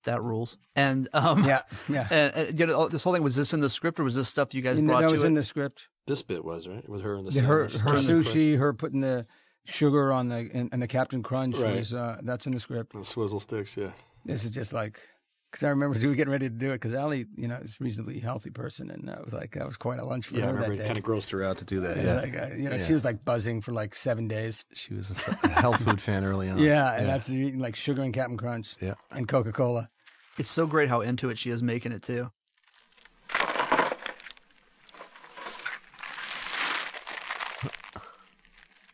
That rules. And Yeah. And this whole thing, was this in the script or was this stuff you guys And brought that to was it? in the script. This bit was right with her and Her sushi, her putting the sugar on and the Captain Crunch Right. was that's in the script. the swizzle sticks. Yeah, This is just like, because I remember we were getting ready to do it because Allie, is a reasonally healthy person, and that was quite a lunch for I her remember that it day. kind of grossed her out to do that. It Yeah, was like, Yeah. she was like buzzing for like 7 days. She was a health food fan early on. Yeah, and that's eating like sugar and Captain Crunch. Yeah. And Coca-Cola. It's so great how into it she is making it too.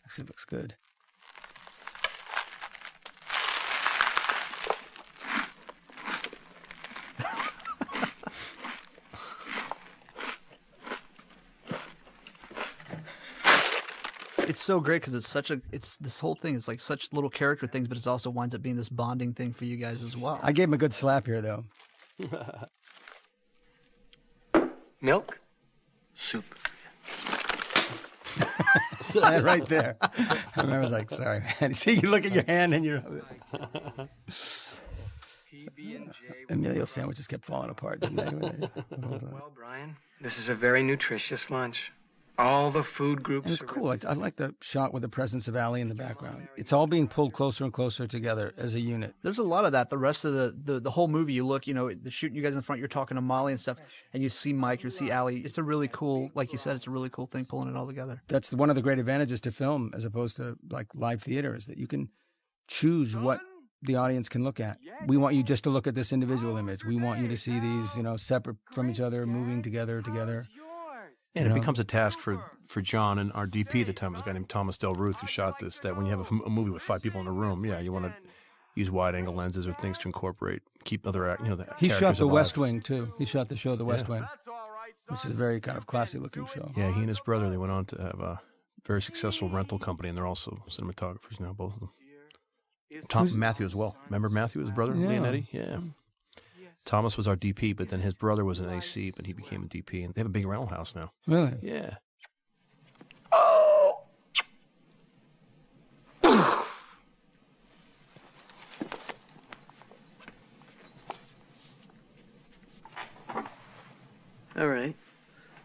Actually, looks good. It's so great because it's this whole thing is like such little character things, but it also winds up being this bonding thing for you guys as well. I gave him a good slap here, though. Milk? Soup. Right there. And I was like, sorry, man. See, you look at your hand and you're... Emilio's sandwiches kept falling apart, didn't they? Well, Brian, this is a very nutritious lunch. All the food groups. And it's cool. I like the shot with the presence of Allie in the background. It's all being pulled closer and closer together as a unit. There's a lot of that. The rest of the whole movie, you look, they're shooting you guys in the front, you're talking to Molly and stuff, and you see Mike, you see Allie. It's a really cool, like you said, it's a really cool thing pulling it all together. That's one of the great advantages to film as opposed to like live theater is that you can choose what the audience can look at. We want you just to look at this individual image. We want you to see these, separate from each other, moving together. And it becomes a task for John and our DP at the time was a guy named Thomas Del Ruth who shot this, that when you have a movie with 5 people in a room, you want to use wide-angle lenses or things to incorporate, keep other, the He shot The alive. West Wing, too. He shot the show The West Wing, which is a very kind of classy-looking show. Yeah, he and his brother, they went on to have a very successful rental company, and they're also cinematographers now, both of them. Matthew as well. Remember Matthew, his brother, Leonetti? Yeah. Thomas was our DP, but then his brother was an AC, but he became a DP, and they have a big rental house now. Really? Yeah. Oh! All right.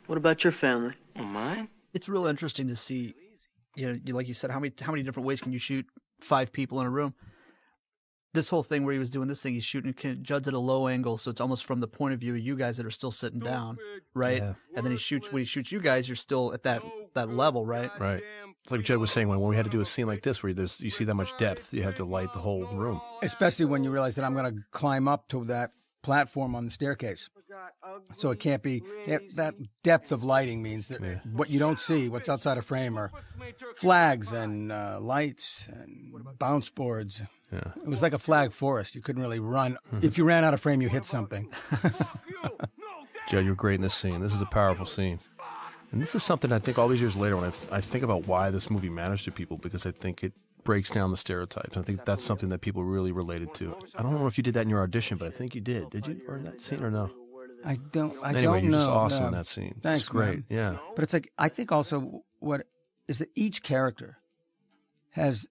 What about your family? Mine? It's real interesting to see, like you said, how many different ways can you shoot 5 people in a room? This whole thing where he was doing this thing, he's shooting Judd's at a low angle, so it's almost from the point of view of you guys that are still sitting down, right? Yeah. And then when he shoots you guys, you're still at that level, right? Right. It's like Judd was saying, when we had to do a scene like this where you see that much depth, you have to light the whole room. Especially when you realize that I'm going to climb up to that platform on the staircase. So it can't be, that depth of lighting means that what you don't see, what's outside a frame are flags and lights and bounce boards. Yeah. It was like a flag forest. You couldn't really run. If you ran out of frame, you hit something. Joe, you're great in this scene. This is a powerful scene. And this is something I think all these years later when I think about why this movie matters to people, because I think it breaks down the stereotypes. I think that's something that people really related to. I don't know if you did that in your audition, but I think you did. Did you, or in that scene, or no? I don't know. Anyway, you're just awesome in that scene. Thanks, it's great. Man. Yeah. But it's like, I think also what is that each character has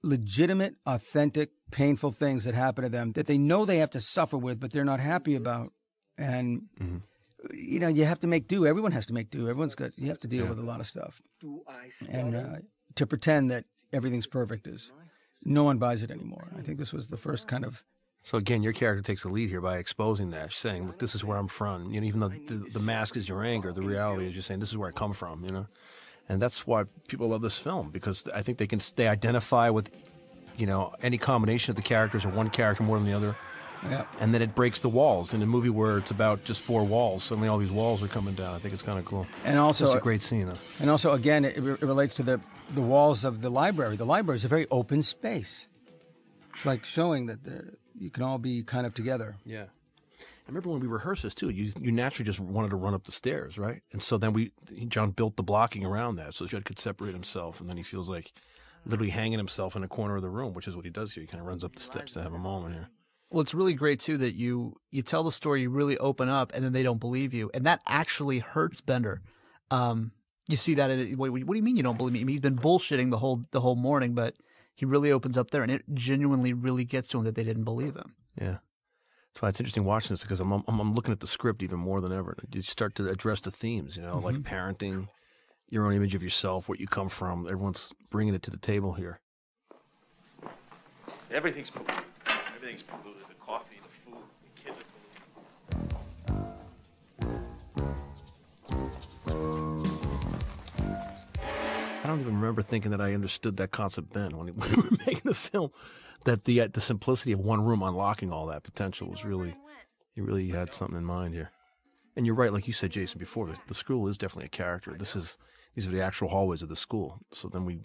legitimate, authentic, painful things that happen to them that they know they have to suffer with, but they're not happy about. And, you have to make do. Everyone has to make do. You have to deal with a lot of stuff. And to pretend that everything's perfect no one buys it anymore. I think this was the first kind of. So again, your character takes the lead here by exposing that, saying, look, this is where I'm from. Even though the mask is your anger, the reality is you're saying, this is where I come from, And that's why people love this film, because I think they identify with, any combination of the characters or one character more than the other. Yeah. And then it breaks the walls. In a movie where it's about just 4 walls, suddenly all these walls are coming down. I think it's kind of cool. And also, it's a great scene, though. And also, again, it relates to the walls of the library. The library is a very open space. It's like showing that you can all be kind of together. Yeah. I remember when we rehearsed this, too, you naturally just wanted to run up the stairs, right? And so then John built the blocking around that so Judd could separate himself, and then he feels like literally hanging himself in a corner of the room, which is what he does here. He kind of runs up the steps to have a moment here. Well, it's really great, too, that you tell the story, you really open up, and then they don't believe you. And that actually hurts Bender. You see that, what do you mean you don't believe me? I mean, he's been bullshitting the whole morning, but he really opens up there, and it genuinely really gets to him that they didn't believe him. Yeah. That's why it's interesting watching this, because I'm looking at the script even more than ever. You start to address the themes, like parenting, your own image of yourself, where you come from. Everyone's bringing it to the table here. Everything's polluted. Everything's polluted. The coffee, the food, the kids are polluted. I don't even remember thinking that I understood that concept then when we were making the film, that the simplicity of one room unlocking all that potential was really, you really had something in mind here. And you're right, like you said, Jason, before, the school is definitely a character. These are the actual hallways of the school. So then we,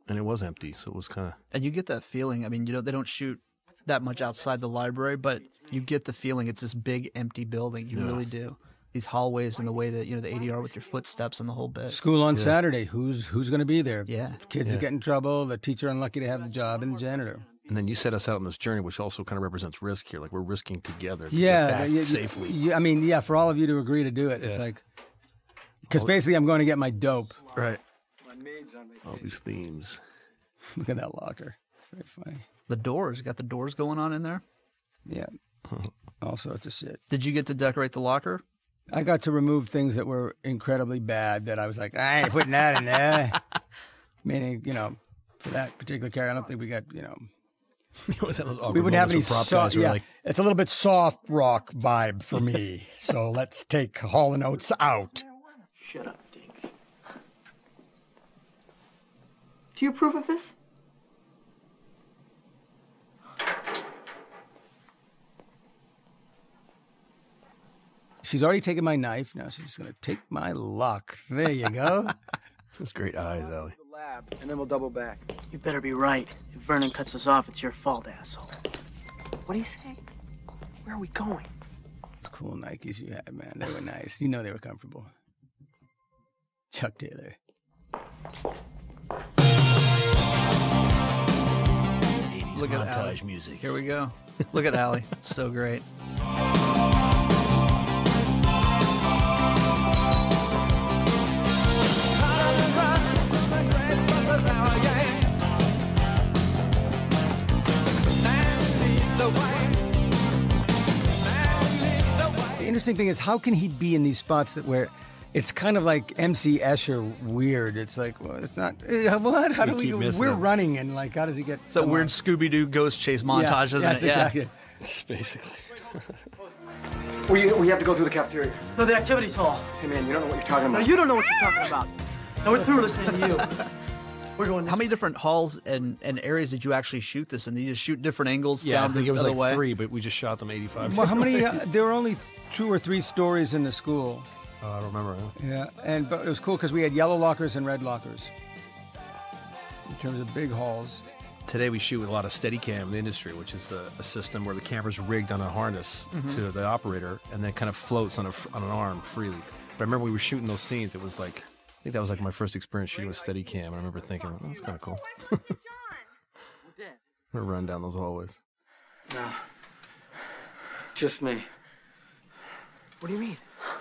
and it was empty, so it was kind of. And you get that feeling. I mean, they don't shoot that much outside the library, but you get the feeling it's this big empty building. You really do. These hallways and the way that, the ADR with your footsteps and the whole bit. School on Saturday. Who's going to be there? Yeah. Kids that get in trouble, the teacher unlucky to have the job, and the janitor. And then you set us out on this journey, which also kind of represents risk here. Like we're risking together to get back safely. I mean, for all of you to agree to do it. It's like, because basically I'm going to get my dope. Right. All these themes. Look at that locker. It's very funny. The doors. Got the doors going on in there? Yeah. All sorts of shit. Did you get to decorate the locker? I got to remove things that were incredibly bad that I was like, I ain't putting that in there. Meaning, for that particular character, I don't think we got, we wouldn't have any soft, like, it's a little bit soft rock vibe for me. So let's take Hall & Oates out. Shut up, Dink. Do you approve of this? She's already taken my knife. Now she's going to take my luck. There you go. Those great eyes, Allie. The lab, and then we'll double back. You better be right. If Vernon cuts us off, it's your fault, asshole. What do you say? Where are we going? Those cool Nikes you had, man. They were nice. You know they were comfortable. Chuck Taylor. Look at Allie. Music. Here we go. Look at Allie. So great. The interesting thing is, how can he be in these spots where it's kind of like MC Escher weird? It's like, well, it's not. What? How do we? We're running, and like, how does he get? It's a weird Scooby-Doo ghost chase montage, isn't it? Exactly. It's basically. We have to go through the cafeteria. No, the activities hall. Hey, man, you don't know what you're talking No, about. you don't know what you're talking about. No, we're through listening to you. We're going. How many different halls and areas did you actually shoot this in? Did you just shoot different angles Yeah, down I think it was the like way? 3, but we just shot them 85. Well, how many? There were only 2 or 3 stories in the school. I don't remember. Yeah, but it was cool because we had yellow lockers and red lockers in terms of big halls. Today we shoot with a lot of Steadicam in the industry, which is a system where the camera's rigged on a harness to the operator and then kind of floats on an arm freely. But I remember we were shooting those scenes. It was like, I think that was like my first experience shooting with Steadicam. And I remember thinking, oh, that's kind of cool. I'm gonna run down those hallways. No. Just me. What do you mean?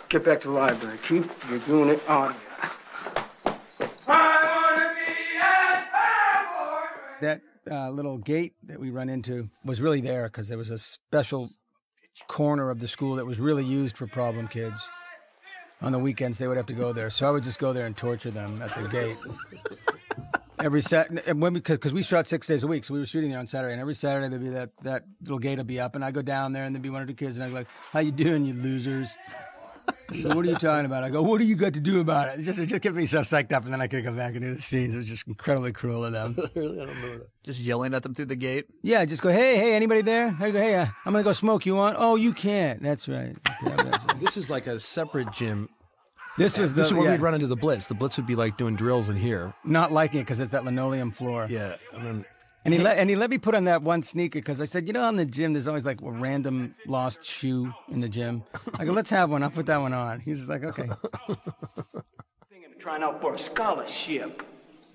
Get back to the library. Keep you're doing it on. That little gate that we run into was really there because there was a special corner of the school that was really used for problem kids. On the weekends, they would have to go there. So I would just go there and torture them at the gate. Every Saturday, because we shot 6 days a week, so we were shooting there on Saturday, and every Saturday there'd be that little gate would be up, and I'd go down there, and there'd be 1 or 2 kids, and I'd be like, "How you doing, you losers?" Go, "What are you talking about?" I go, "What do you got to do about it?" It just kept me so psyched up, and then I could go back and do the scenes. It was just incredibly cruel of them. Really, I don't remember that. Just yelling at them through the gate. Yeah, just go, "Hey, anybody there?" I go, "Hey, I'm gonna go smoke. You want?" "Oh, you can't." That's right. Yeah, that's right. This is like a separate gym. This is where we'd run into the Blitz. The Blitz would be like doing drills in here. Not liking it because it's that linoleum floor. Yeah, and he let me put on that one sneaker because I said, in the gym there's always like a random lost shoe in the gym. I go, "Let's have one. I'll put that one on." He's just like, "Okay." Thinking of trying out for a scholarship.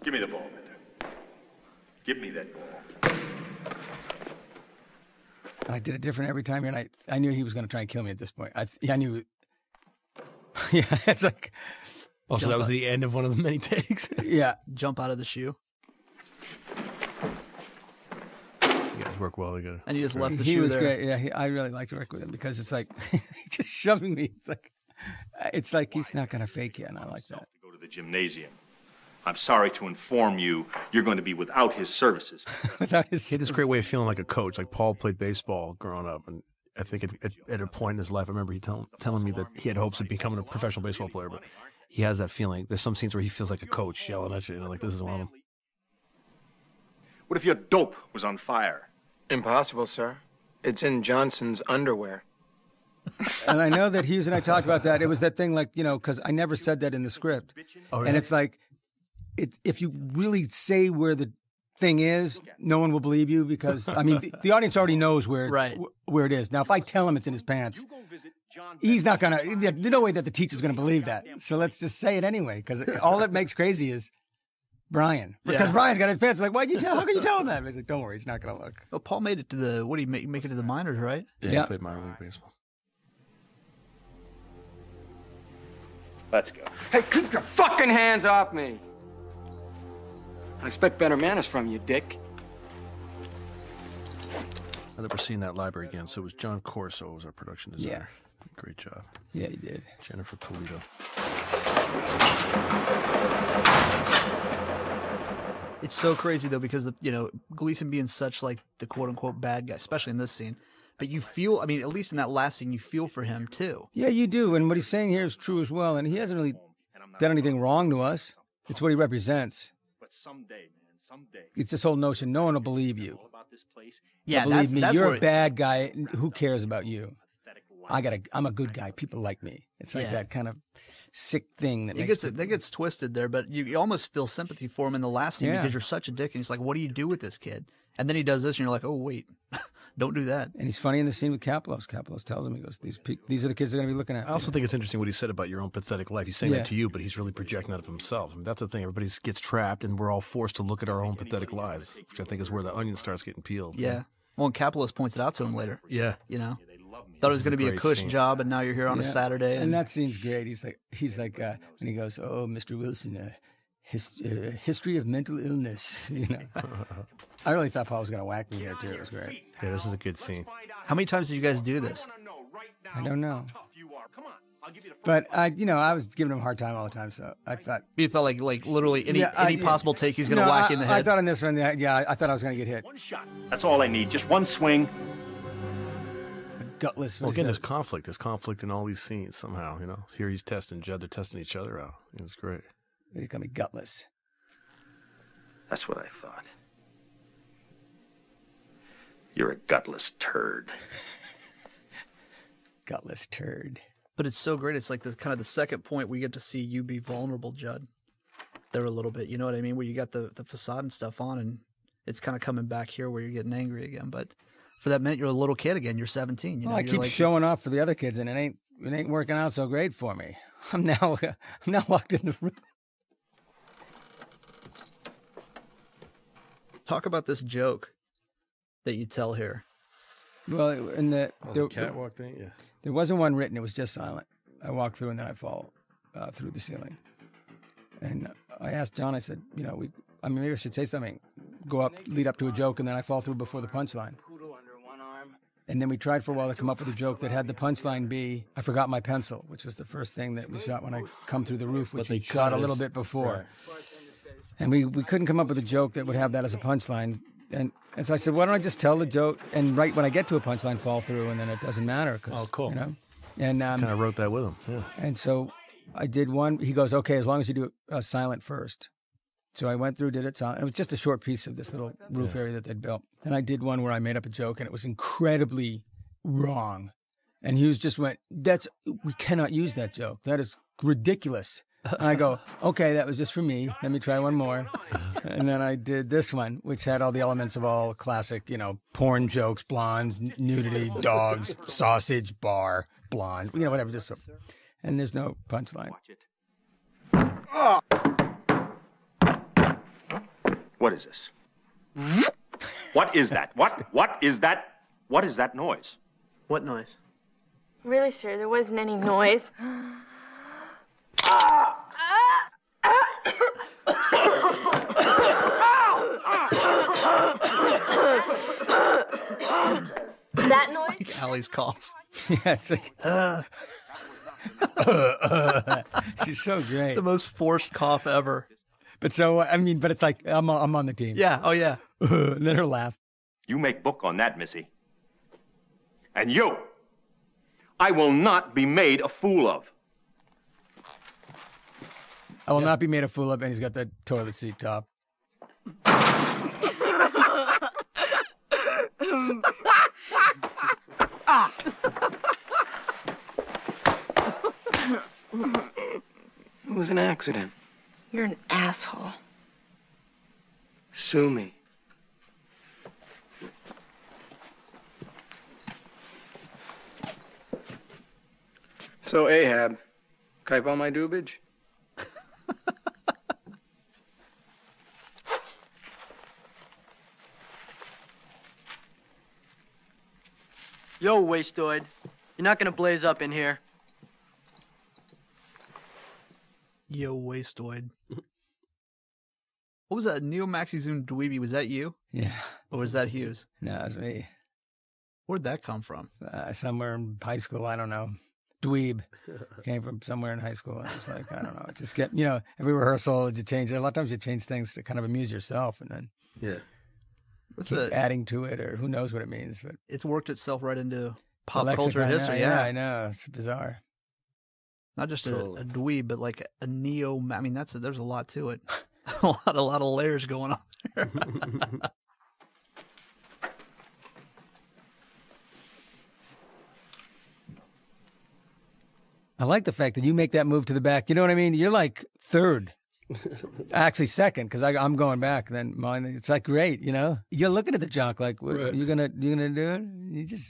Give me the ball, Bender. Give me that ball. And I did it different every time, and I knew he was going to try and kill me at this point. I knew. Yeah, it's like. Also, that was the end of one of the many takes. Yeah, jump out of the shoe. You guys work well together. And you just left the shoe there. He was great. Yeah, I really liked to work with him because it's like he's just shoving me. It's like he's not going to fake you, and I like that. To go to the gymnasium. I'm sorry to inform you, you're going to be without his services. Without his. He had this great way of feeling like a coach. Like Paul played baseball growing up, and I think at a point in his life, I remember he telling me that he had hopes of becoming a professional baseball player, but he has that feeling. There's some scenes where he feels like a coach yelling at you, like this is one of them. What if your dope was on fire? Impossible, sir. It's in Johnson's underwear. And I know that Hughes and I talked about that. It was that thing because I never said that in the script. Oh, really? And it's like, if you really say where the thing is, no one will believe you because, the audience already knows where it is. Now, if I tell him it's in his pants, he's not going to, there's no way that the teacher's going to believe that. So let's just say it anyway because all that makes crazy is Brian. Because Brian's got his pants. Like, how can you tell him that? He's like, don't worry, he's not going to look. Well, Paul made it to the, what did he make it to the minors, right? Yeah, he played minor league baseball. Let's go. Hey, keep your fucking hands off me! I expect better manners from you, Dick. I've never seen that library again, so it was John Corso was our production designer. Great job. Yeah, he did. Jennifer Polito. It's so crazy though because Gleason being such like the quote unquote bad guy, especially in this scene. But you feel, I mean, at least in that last scene, you feel for him too. Yeah, you do. And what he's saying here is true as well. And he hasn't really done anything wrong to us. It's what he represents. But someday, man, someday. It's this whole notion, no one will believe you. Yeah, believe me, that's you're where a bad guy. Who cares about you? I'm a good guy. People like me. It's like that kind of sick thing that gets twisted there, but you almost feel sympathy for him in the last scene because you're such a dick, and he's like, "What do you do with this kid?" And then he does this, and you're like, "Oh wait, don't do that." And he's funny in the scene with Kapelos. Kapelos tells him, he goes, "These are the kids they're going to be looking at." I also think it's interesting what he said about your own pathetic life. He's saying that to you, but he's really projecting that of himself. I mean, that's the thing. Everybody gets trapped, and we're all forced to look at our own pathetic lives, which I think is where the onion starts getting peeled. Yeah. Well, and Kapelos points it out to him later. Yeah. Thought it was going to be a cush job, and now you're here on a Saturday. And that scene's great. He's like, and he goes, "Oh, Mr. Wilson, history of mental illness." I really thought Paul was going to whack me here too. It was great. Yeah, this is a good scene. How many times did you guys do this? I don't know. But I was giving him a hard time all the time, so I thought you thought like literally any possible take he's going to whack you in the head. I thought on this one, I thought I was going to get hit. One shot. That's all I need. Just one swing. Gutless. Well, again, there's conflict. There's conflict in all these scenes somehow. Here he's testing Judd. They're testing each other out. It's great. He's gonna be gutless. That's what I thought. You're a gutless turd. Gutless turd. But it's so great. It's like the second point we get to see you be vulnerable, Judd. There a little bit. You know what I mean? Where you got the facade and stuff on, and it's kind of coming back here where you're getting angry again. But for that minute, you're a little kid again. You're 17. I keep showing off for the other kids, and it ain't working out so great for me. I'm now locked in the room. Talk about this joke that you tell here. Well, in the catwalk thing, yeah. There wasn't one written. It was just silent. I walk through and then I fall through the ceiling. And I asked John. I said, maybe I should say something. Go up, lead up to a joke, and then I fall through before the punchline. And then we tried for a while to come up with a joke that had the punchline be, "I forgot my pencil," which was the first thing that was shot when I come through the roof, which we shot a little bit before. Right. And we couldn't come up with a joke that would have that as a punchline. And so I said, why don't I just tell the joke, and right when I get to a punchline, fall through, and then it doesn't matter. Cool. And kind of wrote that with him, yeah. And so I did one. He goes, "Okay, as long as you do it silent first." So I went through, did it silent. It was just a short piece of this little roof area that they'd built. And I did one where I made up a joke, and it was incredibly wrong. And Hughes just went, "We cannot use that joke. That is ridiculous." And I go, "Okay, that was just for me. Let me try one more." And then I did this one, which had all the elements of all classic, porn jokes, blondes, nudity, dogs, sausage, bar, blonde, whatever. Just so. And there's no punchline. What is this? What is that? What is that? What is that noise? What noise? Really, sir, there wasn't any noise. That noise? Like Allie's cough. Yeah, it's like, she's so great. The most forced cough ever. But but it's like, I'm on the team. Yeah, oh yeah. And then her laugh. You make book on that, Missy. And you, I will not be made a fool of. I will not be made a fool of, and he's got the toilet seat top. It was an accident. You're an asshole. Sue me. So, Ahab, kipe on my doobage? Yo, wastoid. You're not gonna blaze up in here. Yo, wastoid. What was that? Neo Maxi Zoom Dweeby, was that you? Yeah. Or was that Hughes? No, it was me. Where'd that come from? Somewhere in high school, I don't know. dweeb. Came from somewhere in high school. And I was like, I don't know. Just get, every rehearsal you change it. A lot of times you change things to kind of amuse yourself, and then keep adding to it, or who knows what it means. But it's worked itself right into pop culture history. Yeah, I know. It's bizarre. Not just a dweeb, but like a neo. I mean, there's a lot to it. a lot of layers going on there. I like the fact that you make that move to the back. You know what I mean? You're like third, actually second, because I'm going back. Then mine, it's like great. You're looking at the junk like, what, you gonna do it?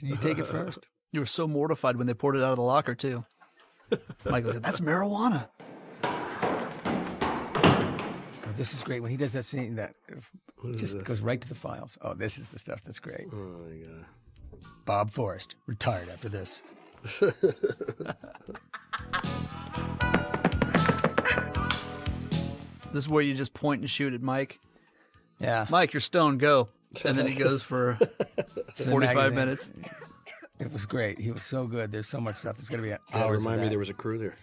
You take it first. You were so mortified when they poured it out of the locker too. Michael said, "That's marijuana." Oh, this is great when he does that scene that just goes right to the files. Oh, this is the stuff that's great. Oh my God. Bob Forrest retired after this. This is where you just point and shoot at Mike. Yeah. Mike, you're stoned, go. And then he goes for 45 minutes. It was great. He was so good. There's so much stuff. There's going to be hours. Yeah, remind me there was a crew there.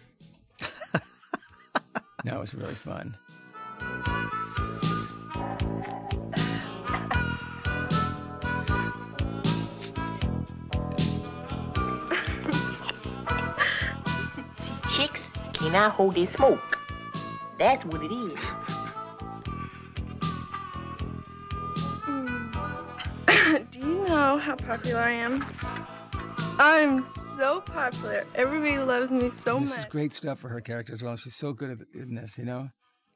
No, it was really fun. Chicks cannot hold their smoke. That's what it is. Do you know how popular I am? I'm so popular. Everybody loves me so much. This is great stuff for her character as well. She's so good in this,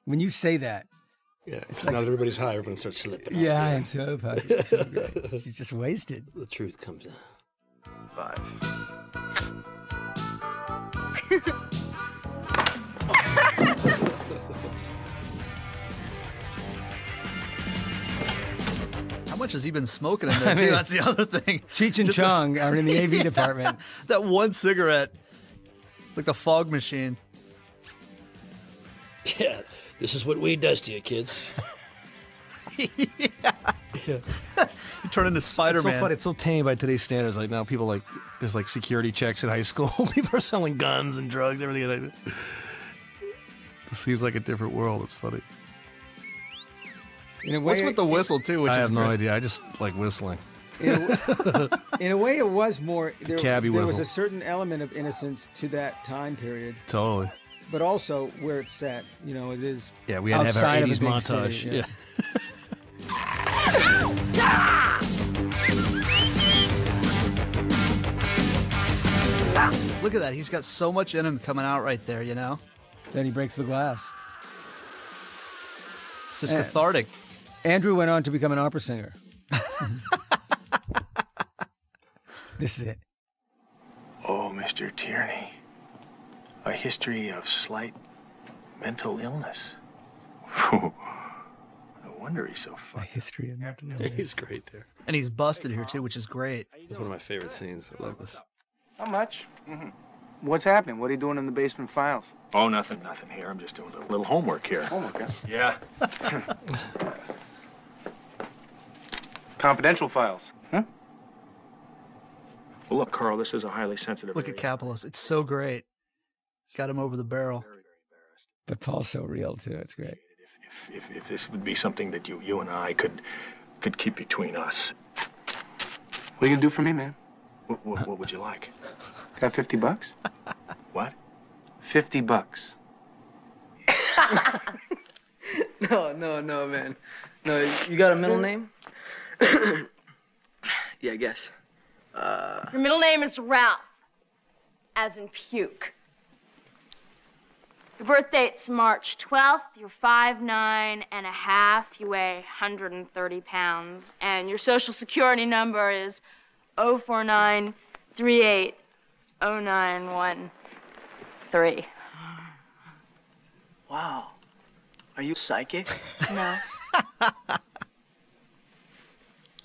When you say that. Yeah, it's now that everybody's high, everyone starts slipping. Yeah, I am so popular. So great. She's just wasted. The truth comes out. 5. How much has he been smoking in there, too? That's the other thing. Cheech and Chong are in the AV department. That one cigarette, like the fog machine. Yeah, this is what weed does to you, kids. Yeah. You turn into Spider-Man. It's so funny. It's so tame by today's standards. Like now, people there's like security checks in high school. People are selling guns and drugs, everything. It seems like a different world. It's funny. What's with the whistle too? Which I is have no great. idea. I just like whistling. In a way, it was more. There cabbie was whistle. a certain element of innocence to that time period. Totally. But also where it's set, it is. Yeah, we had to have our outside of a 80s big montage. city, yeah. Look at that. He's got so much in him coming out right there, Then he breaks the glass. It's just cathartic. Andrew went on to become an opera singer. This is it. Oh, Mr. Tierney. A history of slight mental illness. No wonder he's so A history of mental illness. He's great there. And he's busted here too, which is great. It's one of my favorite scenes. I love this. How much? What's happening? What are you doing in the basement files? Oh, nothing here. I'm just doing a little homework here. Homework, huh? Yeah. Confidential files. Huh? Well, look, Carl, this is a highly sensitive Look at area. Kapelos. It's so great. Got him over the barrel. But Paul's so real too. It's great. If this would be something that you and I could keep between us. What are you gonna do for me, man? What would you like? Got $50? What? $50. No, man. No, you got a middle name? Yeah, I guess. Your middle name is Ralph, as in puke. Your birth date's March 12th. You're 5'9" and a half. You weigh 130 pounds. And your social security number is 049380913. Wow. Are you psychic? No.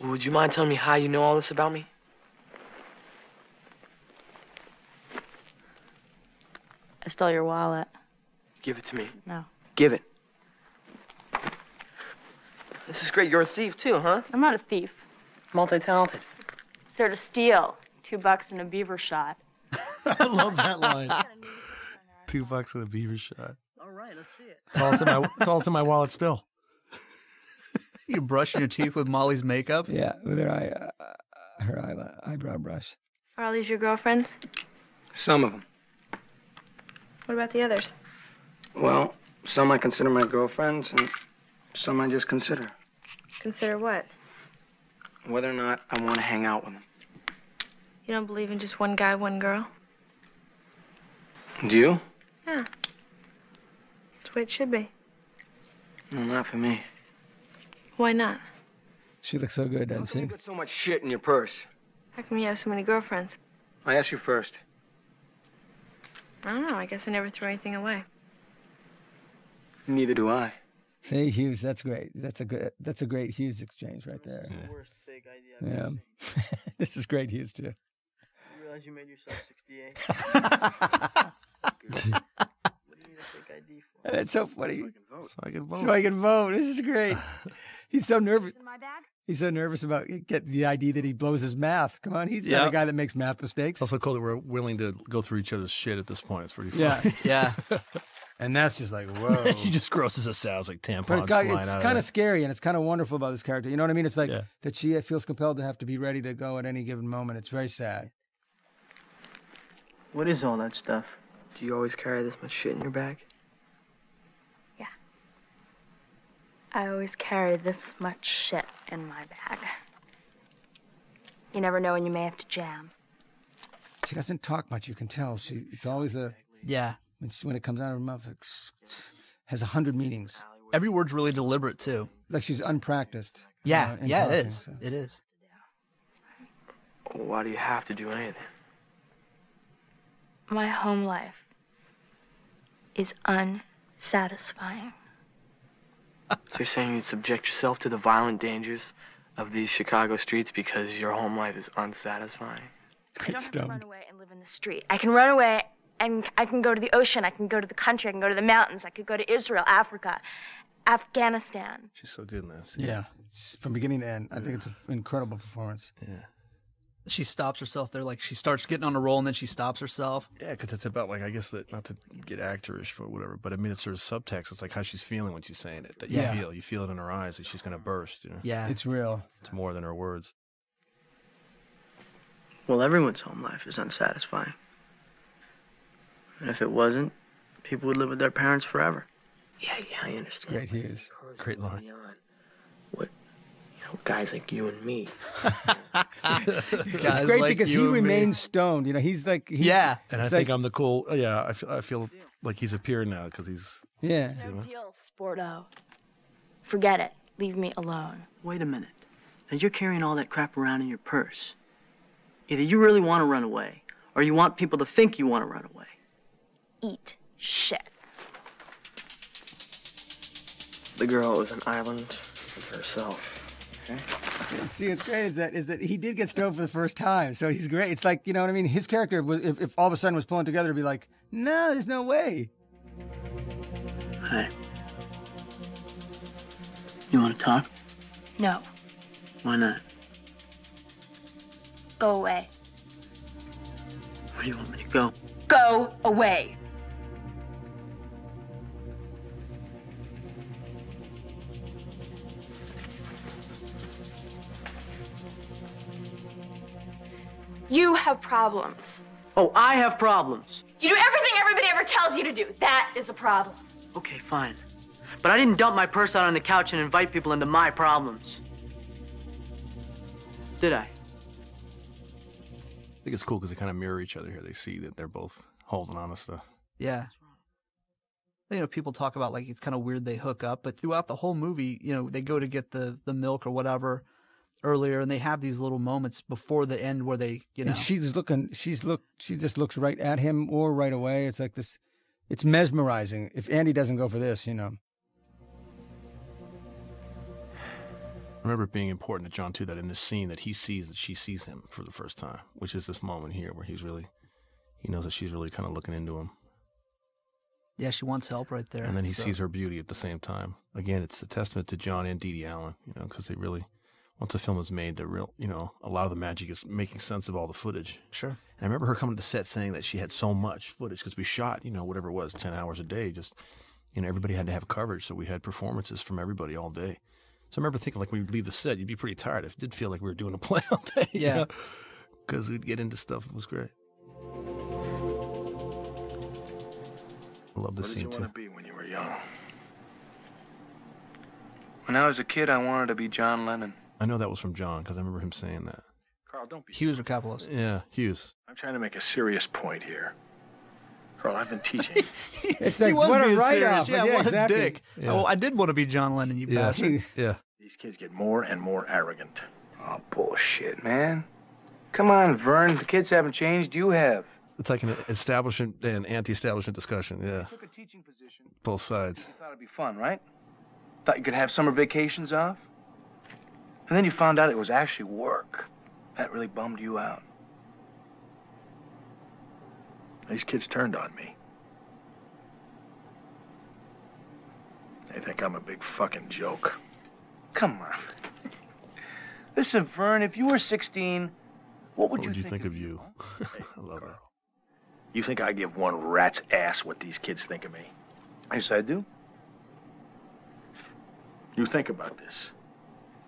Would you mind telling me how you know all this about me? I stole your wallet. Give it to me. No. Give it. This is great. You're a thief, too, huh? I'm not a thief. Multi-talented. Sort of steal. $2 and a beaver shot. I love that line. $2 and a beaver shot. All right, let's see it. It's all in my wallet still. You brushing your teeth with Molly's makeup? Yeah, with her eyebrow brush. Are all these your girlfriends? Some of them. What about the others? Well, some I consider my girlfriends, and some I just consider. Consider what? Whether or not I want to hang out with them. You don't believe in just one guy, one girl? Do you? Yeah. That's the way it should be. No, not for me. Why not? She looks so good, doesn't How come you she? got so much shit in your purse? How come you have so many girlfriends? I asked you first. I don't know. I guess I never threw anything away. Neither do I. See, Hughes, that's great. That's a great Hughes exchange right there. The worst fake idea I've ever Yeah. seen. This is great Hughes too. You realize you made yourself 68? What do you need a fake ID for? That's so funny. So I can vote. So I can vote. This is great. He's so nervous. He's so nervous about getting the ID that he blows his math. Come on, he's not a guy that makes math mistakes. Also cool that we're willing to go through each other's shit at this point. It's pretty Yeah, funny. Yeah. And that's just like, whoa. She just grosses us out. It's like tampons But flying it's out kind of of scary, and it's kind of wonderful about this character. You know what I mean? It's like Yeah. that she feels compelled to have to be ready to go at any given moment. It's very sad. What is all that stuff? Do you always carry this much shit in your bag? Yeah. I always carry this much shit in my bag. You never know when you may have to jam. She doesn't talk much. You can tell. It's always Yeah. when it comes out of her mouth, like, has 100 meanings. Every word's really deliberate too. Like she's unpracticed. Yeah, in yeah, talking, it is. so. It is. Why do you have to do anything? My home life is unsatisfying. So you're saying you'd subject yourself to the violent dangers of these Chicago streets because your home life is unsatisfying? I don't have to run away and live in the street. I can run away and I can go to the ocean. I can go to the country. I can go to the mountains. I could go to Israel, Africa, Afghanistan. She's so good in this. Yeah, from beginning to end. I think it's an incredible performance. Yeah. She stops herself there, like she starts getting on a roll and then she stops herself. Yeah, because it's about, like, I guess that, not to get actorish or whatever, but I mean, it's sort of subtext. It's like how she's feeling when she's saying it, that you feel. You feel it in her eyes that she's going to burst, you know? Yeah. It's real. It's more than her words. Well, everyone's home life is unsatisfying. And if it wasn't, people would live with their parents forever. Yeah, I understand. It's great Hughes. Great line. What, guys like you and me. It's great because he remains stoned. You know, he's like... Yeah. And I think I'm the cool... Yeah, I feel like he's appeared now because he's... Yeah. No deal, Sporto. Forget it. Leave me alone. Wait a minute. Now you're carrying all that crap around in your purse. Either you really want to run away, or you want people to think you want to run away. Eat shit. The girl is an island of herself. Okay? See, what's great is that he did get stoned for the first time, so he's great. It's like, you know what I mean? His character, was if all of a sudden was pulling together, to be like, no, there's no way. Hey. You want to talk? No. Why not? Go away. Where do you want me to go? Go away. You have problems. Oh, I have problems. You do everything everybody ever tells you to do. That is a problem. Okay, fine. But I didn't dump my purse out on the couch and invite people into my problems. Did I? I think it's cool because they kind of mirror each other here. They see that they're both holding on to stuff. Yeah. You know, people talk about, like, it's kind of weird they hook up, but throughout the whole movie, you know, they go to get the milk or whatever earlier, and they have these little moments before the end where they, you know. And she just looks right at him or right away. It's like this, it's mesmerizing. If Andy doesn't go for this, you know. I remember it being important to John, too, that in this scene that he sees that she sees him for the first time, which is this moment here where he knows that she's really kind of looking into him. Yeah, she wants help right there. And then he sees her beauty at the same time. Again, it's a testament to John and Dee Dee Allen, you know, because they really once a film is made, a lot of the magic is making sense of all the footage. Sure. And I remember her coming to the set saying that she had so much footage because we shot, whatever it was, 10 hours a day. Just, everybody had to have coverage, so we had performances from everybody all day. So I remember thinking, like, when we'd leave the set, you'd be pretty tired. It did feel like we were doing a play all day. Yeah. Because we'd get into stuff. It was great. I love the scene, too. What did you want to be when you were young? When I was a kid, I wanted to be John Lennon. I know that was from John, because I remember him saying that. Carl, don't be... Hughes or Kapelos? Yeah, Hughes. I'm trying to make a serious point here. Carl, I've been teaching. It's like, what a write-off. Yeah, what exactly. a dick. Yeah. Oh, I did want to be John Lennon, you bastard. Yeah. These kids get more and more arrogant. Oh, bullshit, man. Come on, Vern. The kids haven't changed. You have. It's like an establishment and anti-establishment discussion, yeah. You took a teaching position. Both sides. You thought it'd be fun, right? Thought you could have summer vacations off? And then you found out it was actually work. That really bummed you out. These kids turned on me. They think I'm a big fucking joke. Come on. Listen, Vern, if you were 16, what would you think of you? I love that. You think I give one rat's ass what these kids think of me? Yes, I do. You think about this.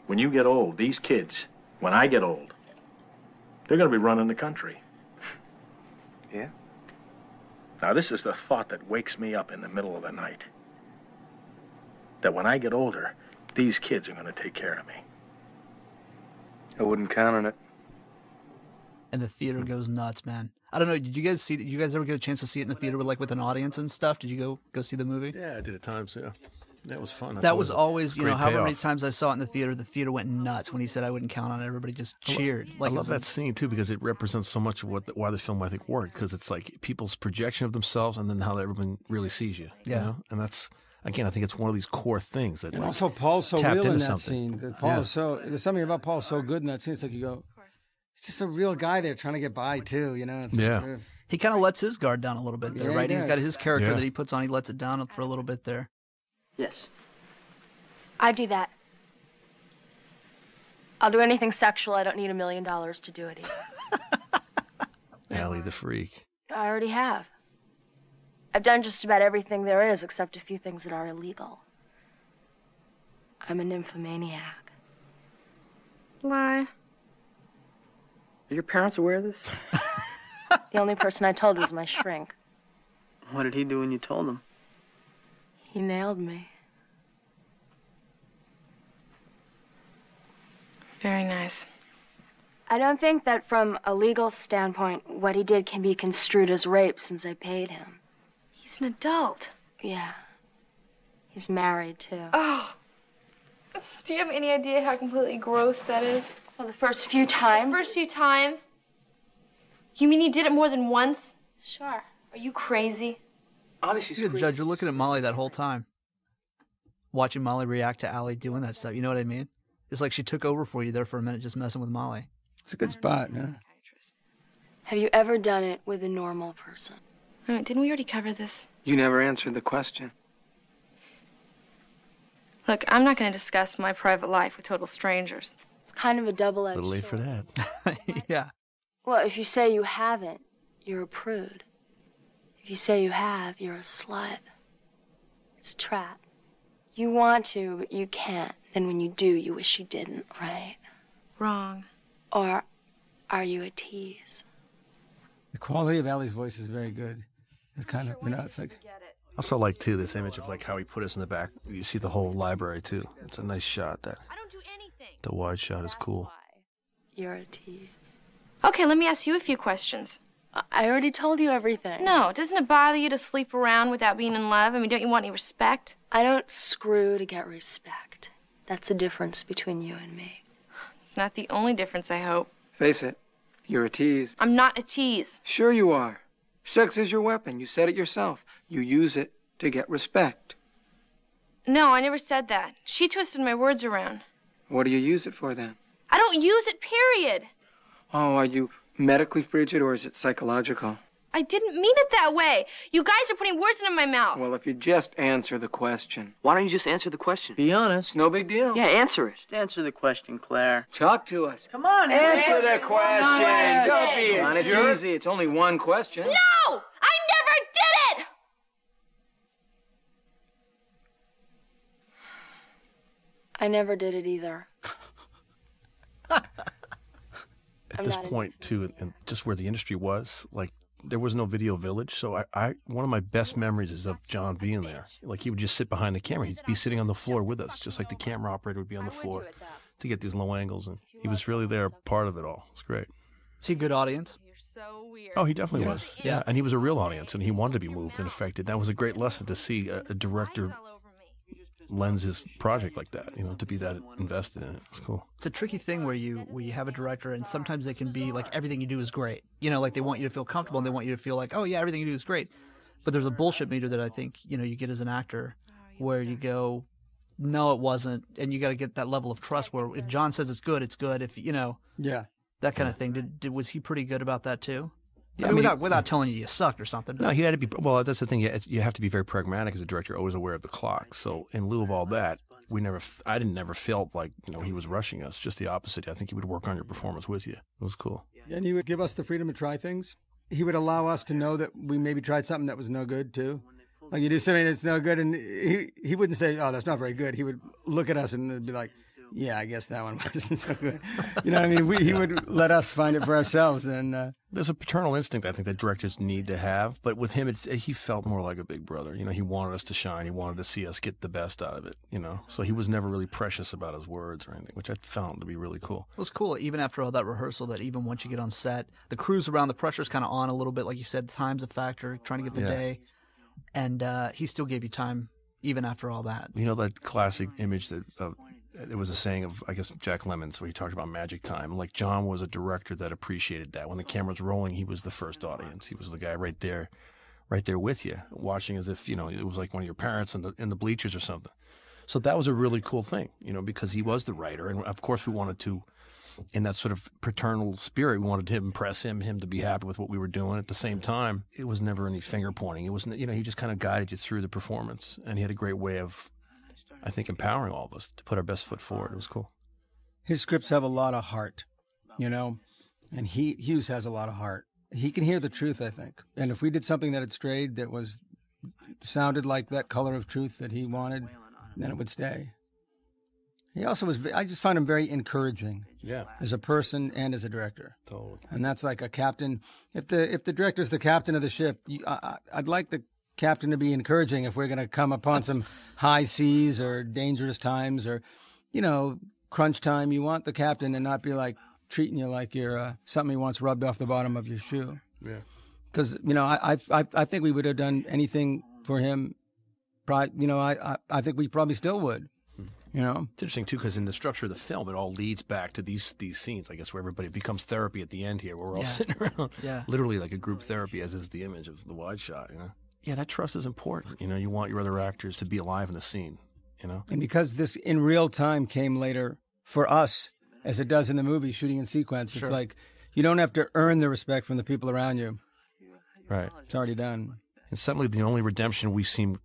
When you get old, these kids, when I get old, they're going to be running the country. Yeah? Now, this is the thought that wakes me up in the middle of the night. That when I get older, these kids are going to take care of me. I wouldn't count on it. And the theater goes nuts, man. I don't know. Did you guys see that? You guys ever get a chance to see it in the theater with an audience and stuff? Did you go see the movie? Yeah, I did at times. Yeah, that was fun. That was always, however many payoff. times I saw it in the theater went nuts when he said I wouldn't count on it. Everybody just cheered. I love that scene too because it represents so much of why the film I think worked because it's like people's projection of themselves and then how everyone really sees you. Yeah, you know? And that's. Again, I think it's one of these core things that. And also, Paul's so real in that something. scene. Paul is so. There's something about Paul so good in that scene. It's like you go, he's just a real guy there trying to get by too. It's yeah. Like, he kind of lets his guard down a little bit there, right? He's got his character Yeah. that he puts on. He lets it down for a little bit there. Yes. I do that. I'll do anything sexual. I don't need $1 million to do it either. Allie the freak. I already have. I've done just about everything there is, except a few things that are illegal. I'm a nymphomaniac. Lie. Are your parents aware of this? The only person I told was my shrink. What did he do when you told him? He nailed me. Very nice. I don't think that from a legal standpoint, what he did can be construed as rape since I paid him. He's an adult. Yeah. He's married, too. Oh. Do you have any idea how completely gross that is? Well, the first few times. First few times? You mean you did it more than once? Sure. Are you crazy? Honestly, You're the judge. You're looking at Molly that whole time. Watching Molly react to Allie doing that stuff. You know what I mean? It's like she took over for you there for a minute just messing with Molly. it's a good spot. Yeah. Have you ever done it with a normal person? Didn't we already cover this? You never answered the question. Look, I'm not going to discuss my private life with total strangers. It's kind of a double-edged A little late for sword. that. Yeah. Well, if you say you haven't, you're a prude. If you say you have, you're a slut. It's a trap. You want to, but you can't. Then when you do, you wish you didn't, right? Wrong. Or are you a tease? The quality of Allie's voice is very good. It's kind of, it's like. I also like too this image of like how he put us in the back. You see the whole library too. It's a nice shot. That I don't do anything. the wide shot is cool. You're a tease. Okay, let me ask you a few questions. I already told you everything. No, doesn't it bother you to sleep around without being in love? I mean, don't you want any respect? I don't screw to get respect. That's the difference between you and me. It's not the only difference, I hope. Face it, you're a tease. I'm not a tease. Sure you are. Sex is your weapon. You said it yourself. You use it to get respect. No, I never said that. She twisted my words around. What do you use it for then? I don't use it, period. Oh, are you medically frigid or is it psychological? I didn't mean it that way. You guys are putting words into my mouth. Well, if you just answer the question. Why don't you just answer the question? Be honest. No big deal. Yeah, answer it. Just answer the question, Claire. Talk to us. Come on, Answer the question. Don't be a Come on, it's jerk. easy. It's only one question. No! I never did it! I never did it either. At this point, too, and just where the industry was, like, there was no video village. So one of my best memories is of John being there. Like, he would just sit behind the camera. He'd be sitting on the floor with us, just like the camera operator would be on the floor to get these low angles. And he was really there, part of it all. It's great. Is he a good audience? Oh, he definitely was. Yeah, and he was a real audience, and he wanted to be moved and affected. That was a great lesson to see a director lends his project like that, to be that invested in it. It's cool. It's a tricky thing where you have a director, and sometimes they can be like, everything you do is great. Like they want you to feel comfortable, and they want you to feel like, oh yeah, everything you do is great. But there's a bullshit meter that I think you get as an actor, where you go, no, it wasn't, and you got to get that level of trust where if John says it's good, it's good. If that kind of thing. Was he pretty good about that too? Yeah, I mean, without telling you sucked or something. But. No, he had to be. Well, that's the thing. You have to be very pragmatic as a director, always aware of the clock. So in lieu of all that, I never felt like he was rushing us. Just the opposite. I think he would work on your performance with you. It was cool. And he would give us the freedom to try things. He would allow us to know that we maybe tried something that was no good too. Like you do something that's no good, and he wouldn't say, "Oh, that's not very good." He would look at us and be like, "Yeah, I guess that one wasn't so good." You know what I mean? He would let us find it for ourselves. And there's a paternal instinct I think that directors need to have, but with him, he felt more like a big brother. He wanted us to shine. He wanted to see us get the best out of it. So he was never really precious about his words or anything, which I found to be really cool. It was cool, even after all that rehearsal, that even once you get on set, the crew's around, the pressure's kind of on a little bit, like you said. Time's a factor, trying to get the day, and he still gave you time even after all that. That classic image that. There was a saying of, I guess, Jack Lemmon's where he talked about magic time. Like, John was a director that appreciated that. When the camera's rolling, he was the first audience. He was the guy right there with you, watching as if, it was like one of your parents in the bleachers or something. So that was a really cool thing, because he was the writer. And, of course, we wanted to, in that sort of paternal spirit, we wanted to impress him to be happy with what we were doing. At the same time, it was never any finger pointing. It wasn't, he just kind of guided you through the performance. And he had a great way of, I think, empowering all of us to put our best foot forward. It was cool. His scripts have a lot of heart, and Hughes has a lot of heart. He can hear the truth, I think. And if we did something that had strayed, that sounded like that color of truth that he wanted, then it would stay. He also was, I just found him very encouraging. Yeah. As a person and as a director. Totally. And that's like a captain. If the director's the captain of the ship, I'd like the captain to be encouraging if we're going to come upon some high seas or dangerous times or, crunch time. You want the captain to not be like treating you like you're something he wants rubbed off the bottom of your shoe. Yeah. Because, I think we would have done anything for him. I think we probably still would. It's interesting, too, because in the structure of the film, it all leads back to these scenes, I guess, where everybody becomes therapy at the end here, where we're all sitting around. Yeah. Literally like a group therapy, as is the image of the wide shot, Yeah, that trust is important. You want your other actors to be alive in the scene, And because this in real time came later for us, as it does in the movie, shooting in sequence, It's like you don't have to earn the respect from the people around you. Right. It's already done. And suddenly the only redemption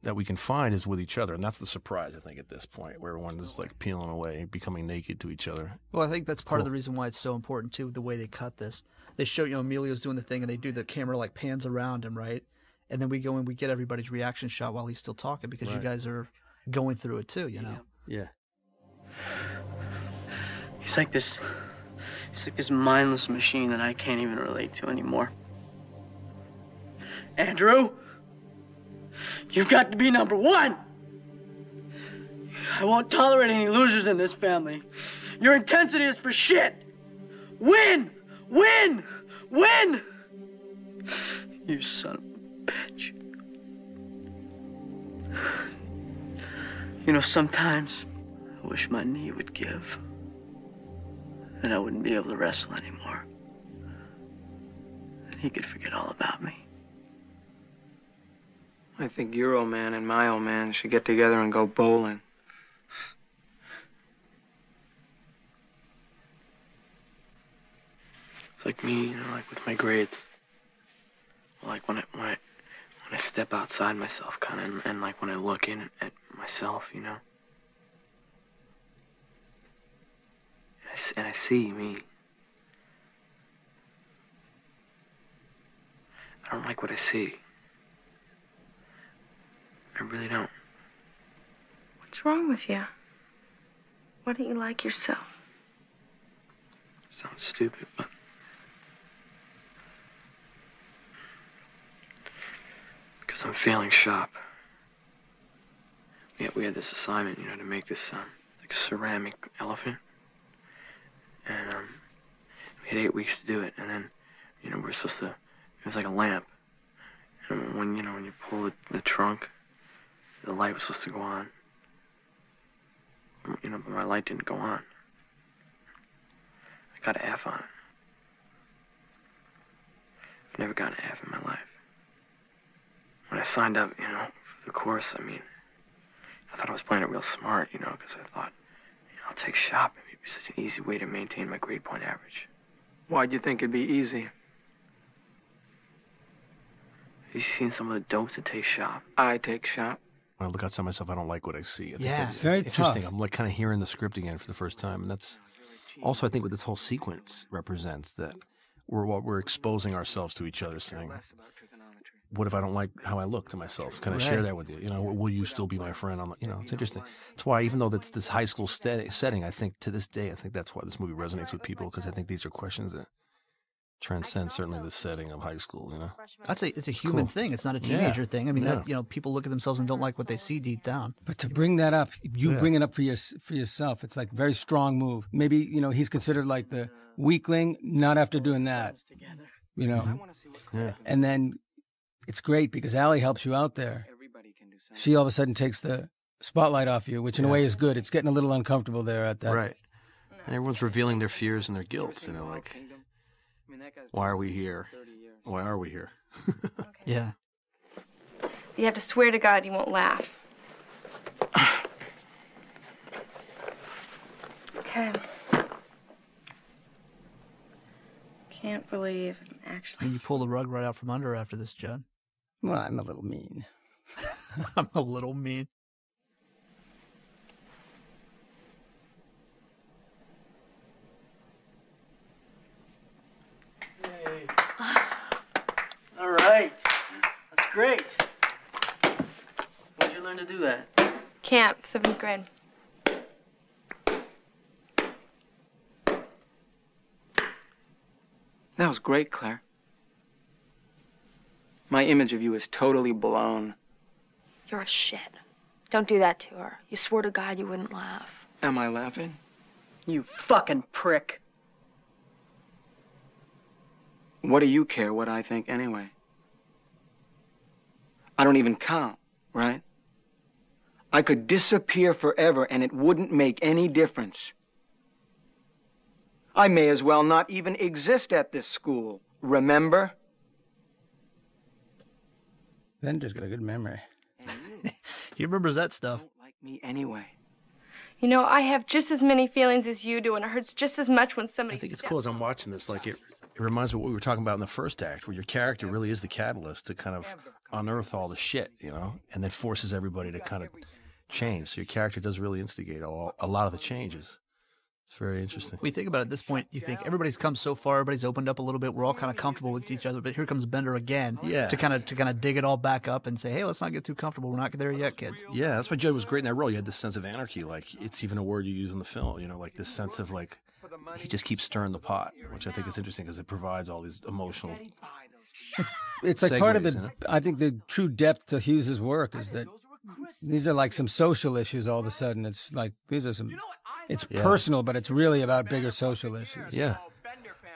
that we can find is with each other. And that's the surprise, I think, at this point, where everyone is like peeling away, becoming naked to each other. Well, I think that's part of the reason why it's so important, too, the way they cut this. They show, Emilio's doing the thing, and they do the camera like pans around him, right? And then we go and we get everybody's reaction shot while he's still talking because you guys are going through it too, Yeah. He's like this mindless machine that I can't even relate to anymore. Andrew, you've got to be number one. I won't tolerate any losers in this family. Your intensity is for shit. Win! Win! Win! You son of a bitch. Sometimes I wish my knee would give. Then I wouldn't be able to wrestle anymore. And he could forget all about me. I think your old man and my old man should get together and go bowling. It's like me, like with my grades. Like when I step outside myself, kind of, and like when I look in at myself, you know. And I see me. I don't like what I see. I really don't. What's wrong with you? Why don't you like yourself? Sounds stupid, but because I'm failing shop. We had this assignment, you know, to make this like a ceramic elephant, and we had 8 weeks to do it, and then, you know, we're supposed to. It was like a lamp, and when you pull the trunk, the light was supposed to go on. You know, but my light didn't go on. I got an F on it. I've never gotten an F in my life. When I signed up, you know, for the course, I mean, I thought I was playing it real smart, you know, because I thought, you know, I'll take shop. It'd be such an easy way to maintain my grade point average. Why'd you think it'd be easy? Have you seen some of the dopes that take shop? I take shop. When I look outside myself, I don't like what I see. I think It's very interesting. tough. I'm like kind of hearing the script again for the first time, and that's also, I think, what this whole sequence represents, that we're exposing ourselves to each other, saying, what if I don't like how I look to myself? Can I share that with you? You know, will you still be my friend? You know, it's interesting. That's why, even though that's this high school setting, I think to this day, I think that's why this movie resonates with people, because I think these are questions that transcend certainly the setting of high school, you know? It's a human thing. It's not a teenager thing. I mean, that, you know, people look at themselves and don't like what they see deep down. But to bring that up, you bring it up for yourself. It's like a very strong move. Maybe, you know, he's considered like the weakling, not after doing that, you know? Yeah. And then it's great because Allie helps you out there. She all of a sudden takes the spotlight off you, which in a way is good. It's getting a little uncomfortable there at that. Right. And everyone's revealing their fears and their guilt, you know, like, why are we here? Why are we here? Yeah. You have to swear to God you won't laugh. Okay. Can't believe I'm actually... You pull the rug right out from under after this, Judd. Well, I'm a little mean. I'm a little mean. All right. That's great. When'd you learn to do that? Camp, 7th grade. That was great, Claire. My image of you is totally blown. You're a shit. Don't do that to her. You swore to God you wouldn't laugh. Am I laughing? You fucking prick. What do you care what I think anyway? I don't even count, right? I could disappear forever and it wouldn't make any difference. I may as well not even exist at this school, remember? Bender's got a good memory. He remembers that stuff. Don't like me anyway. You know, I have just as many feelings as you do, and it hurts just as much when somebody... I think it's cool as I'm watching this, like it reminds me of what we were talking about in the first act, where your character really is the catalyst to kind of unearth all the shit, you know, and then forces everybody to kind of change. So your character does really instigate a lot of the changes. It's very interesting. When you think about it at this point, you think everybody's come so far, everybody's opened up a little bit, we're all kind of comfortable with each other, but here comes Bender again to kind of dig it all back up and say, hey, let's not get too comfortable. We're not there yet, kids. Yeah, that's why Judd was great in that role. You had this sense of anarchy, like it's even a word you use in the film, you know, like this sense of like he just keeps stirring the pot, which I think is interesting because it provides all these emotional It's like part of segues, the, you know? I think the true depth to Hughes's work is that these are like some social issues all of a sudden. It's like, these are some, it's personal, but it's really about bigger social issues. Yeah.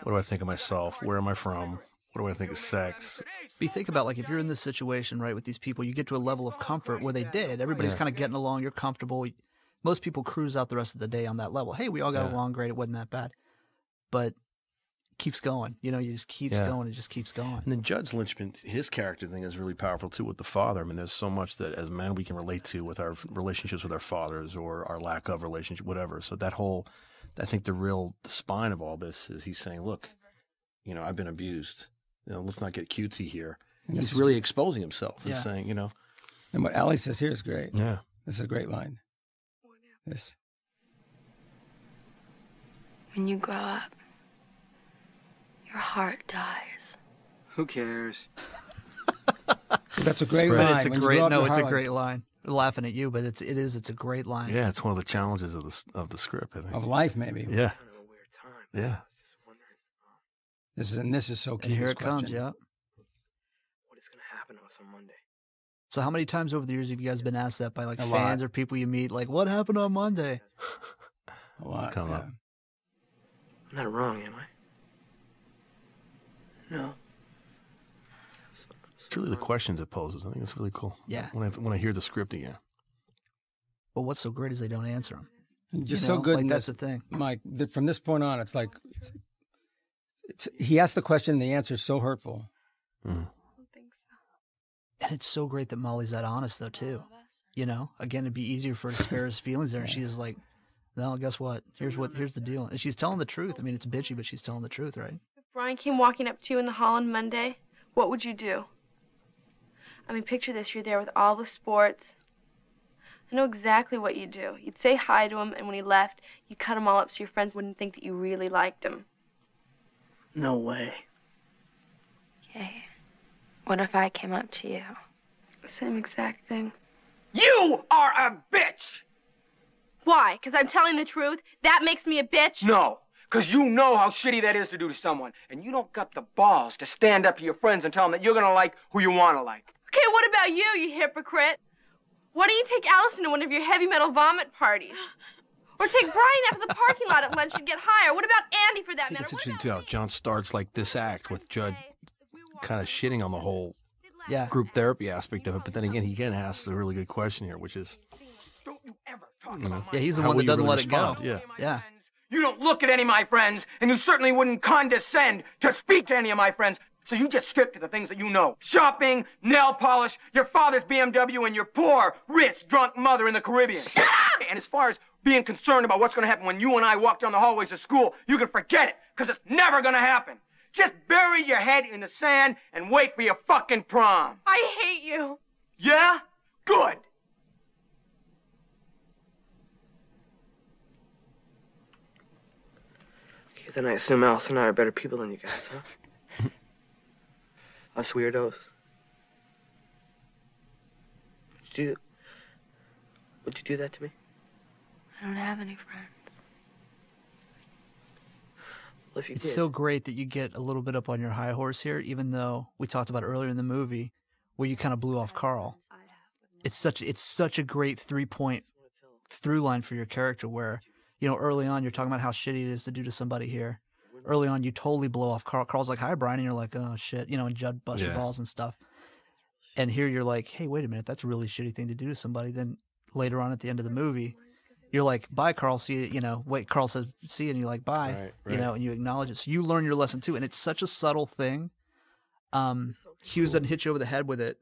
What do I think of myself? Where am I from? What do I think of sex? But you think about, like, if you're in this situation, right, with these people, you get to a level of comfort where they did. Everybody's kind of getting along. You're comfortable. Most people cruise out the rest of the day on that level. Hey, we all got along great. It wasn't that bad. But keeps going. You know, you just keeps going. It just keeps going. And then Judd's linchpin, his character thing is really powerful, too, with the father. I mean, there's so much that as men we can relate to with our relationships with our fathers or our lack of relationship, whatever. So that whole, I think the spine of all this is he's saying, look, you know, I've been abused. You know, let's not get cutesy here. And He's really exposing himself and saying, you know. And what Allie says here is great. Yeah. This is a great line. This. When you grow up, your heart dies. Who cares? That's a great But line. it's a When you great grow up, no, your it's a heart- great line. We're laughing at you, but it's a great line. Yeah, it's one of the challenges of the script, I think. Of life, maybe. Yeah. Yeah. This is so key. And here this it comes, question. yeah. What is going to happen to us on Monday? So how many times over the years have you guys been asked that by like A fans lot. or people you meet? Like, what happened on Monday? A lot. Come up. I'm not wrong, am I? No. It's really the questions it poses. I think it's really cool. Yeah. When I hear the script again. But what's so great is they don't answer them. Just You so know, good. like, in that's this, the thing. Mike, from this point on, it's like, he asked the question and the answer is so hurtful. Mm. And it's so great that Molly's that honest, though, too. You know, again, it'd be easier for her to spare his feelings there. And she's like, no, guess what? Here's the deal. And she's telling the truth. I mean, it's bitchy, but she's telling the truth, right? If Brian came walking up to you in the hall on Monday, what would you do? I mean, picture this. You're there with all the sports. I know exactly what you'd do. You'd say hi to him, and when he left, you'd cut him all up so your friends wouldn't think that you really liked him. No way. Okay. What if I came up to you? Same exact thing. You are a bitch! Why? Because I'm telling the truth? That makes me a bitch? No, because you know how shitty that is to do to someone, and you don't got the balls to stand up to your friends and tell them that you're gonna like who you want to like. Okay, what about you, you hypocrite? Why don't you take Allison to one of your heavy metal vomit parties? Or take Brian out to the parking lot at lunch and get high? Or what about Andy for that I think matter? it's interesting how John starts like this act with Judd kind of shitting on the whole group therapy aspect of it, but then again, he again asks the really good question here, which is, you know, Yeah, he's the how one will that you doesn't really let it go. respond? Yeah. Yeah. You don't look at any of my friends, and you certainly wouldn't condescend to speak to any of my friends. So you just strip to the things that you know. Shopping, nail polish, your father's BMW, and your poor, rich, drunk mother in the Caribbean. Shut up! And as far as being concerned about what's gonna happen when you and I walk down the hallways of school, you can forget it, because it's never gonna happen. Just bury your head in the sand and wait for your fucking prom. I hate you. Yeah? Good. Okay, then I assume Alice and I are better people than you guys, huh? Us weirdos. Would you do that to me? I don't have any friends. Well, if you It's did. so great that you get a little bit up on your high horse here, even though we talked about earlier in the movie where you kind of blew off Carl. It's such a great 3-point through line for your character where, you know, early on you're talking about how shitty it is to do to somebody here. Early on you totally blow off Carl. Carl's like, hi, Brian. And you're like, oh, shit. You know, and Judd busts your balls and stuff. And here you're like, hey, wait a minute. That's a really shitty thing to do to somebody. Then later on at the end of the movie, you're like, bye, Carl. See you. You know, wait, Carl says, see you. And you're like, bye. Right. You know, and you acknowledge it. So you learn your lesson too. And it's such a subtle thing. Hughes doesn't hit you over the head with it.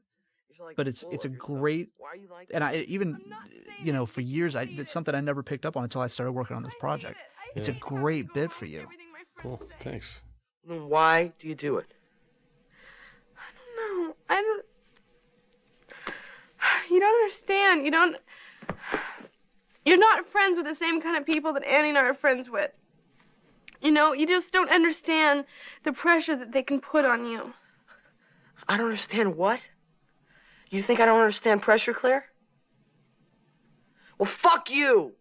But it's a great, and I even, you know, for years, it's something I never picked up on until I started working on this project. It's a great bit for you. Cool, thanks. Then why do you do it? No, you don't understand. You're not friends with the same kind of people that Annie and I are friends with. You know, you just don't understand the pressure that they can put on you. I don't understand what? You think I don't understand pressure, Claire? Well, fuck you!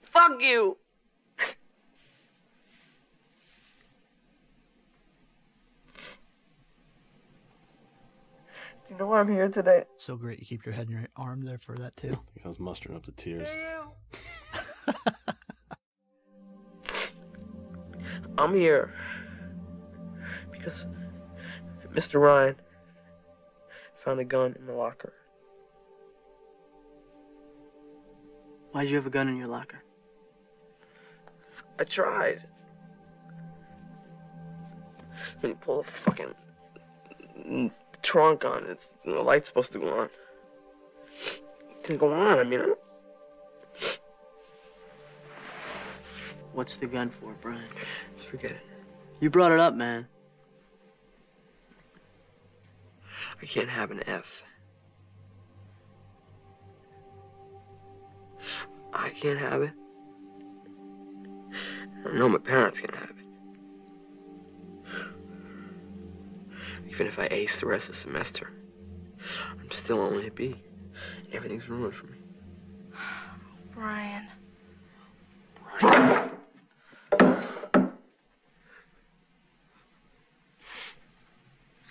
Fuck you! You know why I'm here today? So great. You keep your head in your arm there for that too. I was mustering up the tears. I'm here because Mr. Ryan found a gun in the locker. Why'd you have a gun in your locker? I tried. When you pull the fucking trunk on, the light's supposed to go on. It didn't go on, I mean, What's the gun for, Brian? Just forget it. You brought it up, man. We can't have an F. I can't have it. I know my parents can't have it. Even if I ace the rest of the semester, I'm still only a B. And everything's ruined for me. Brian.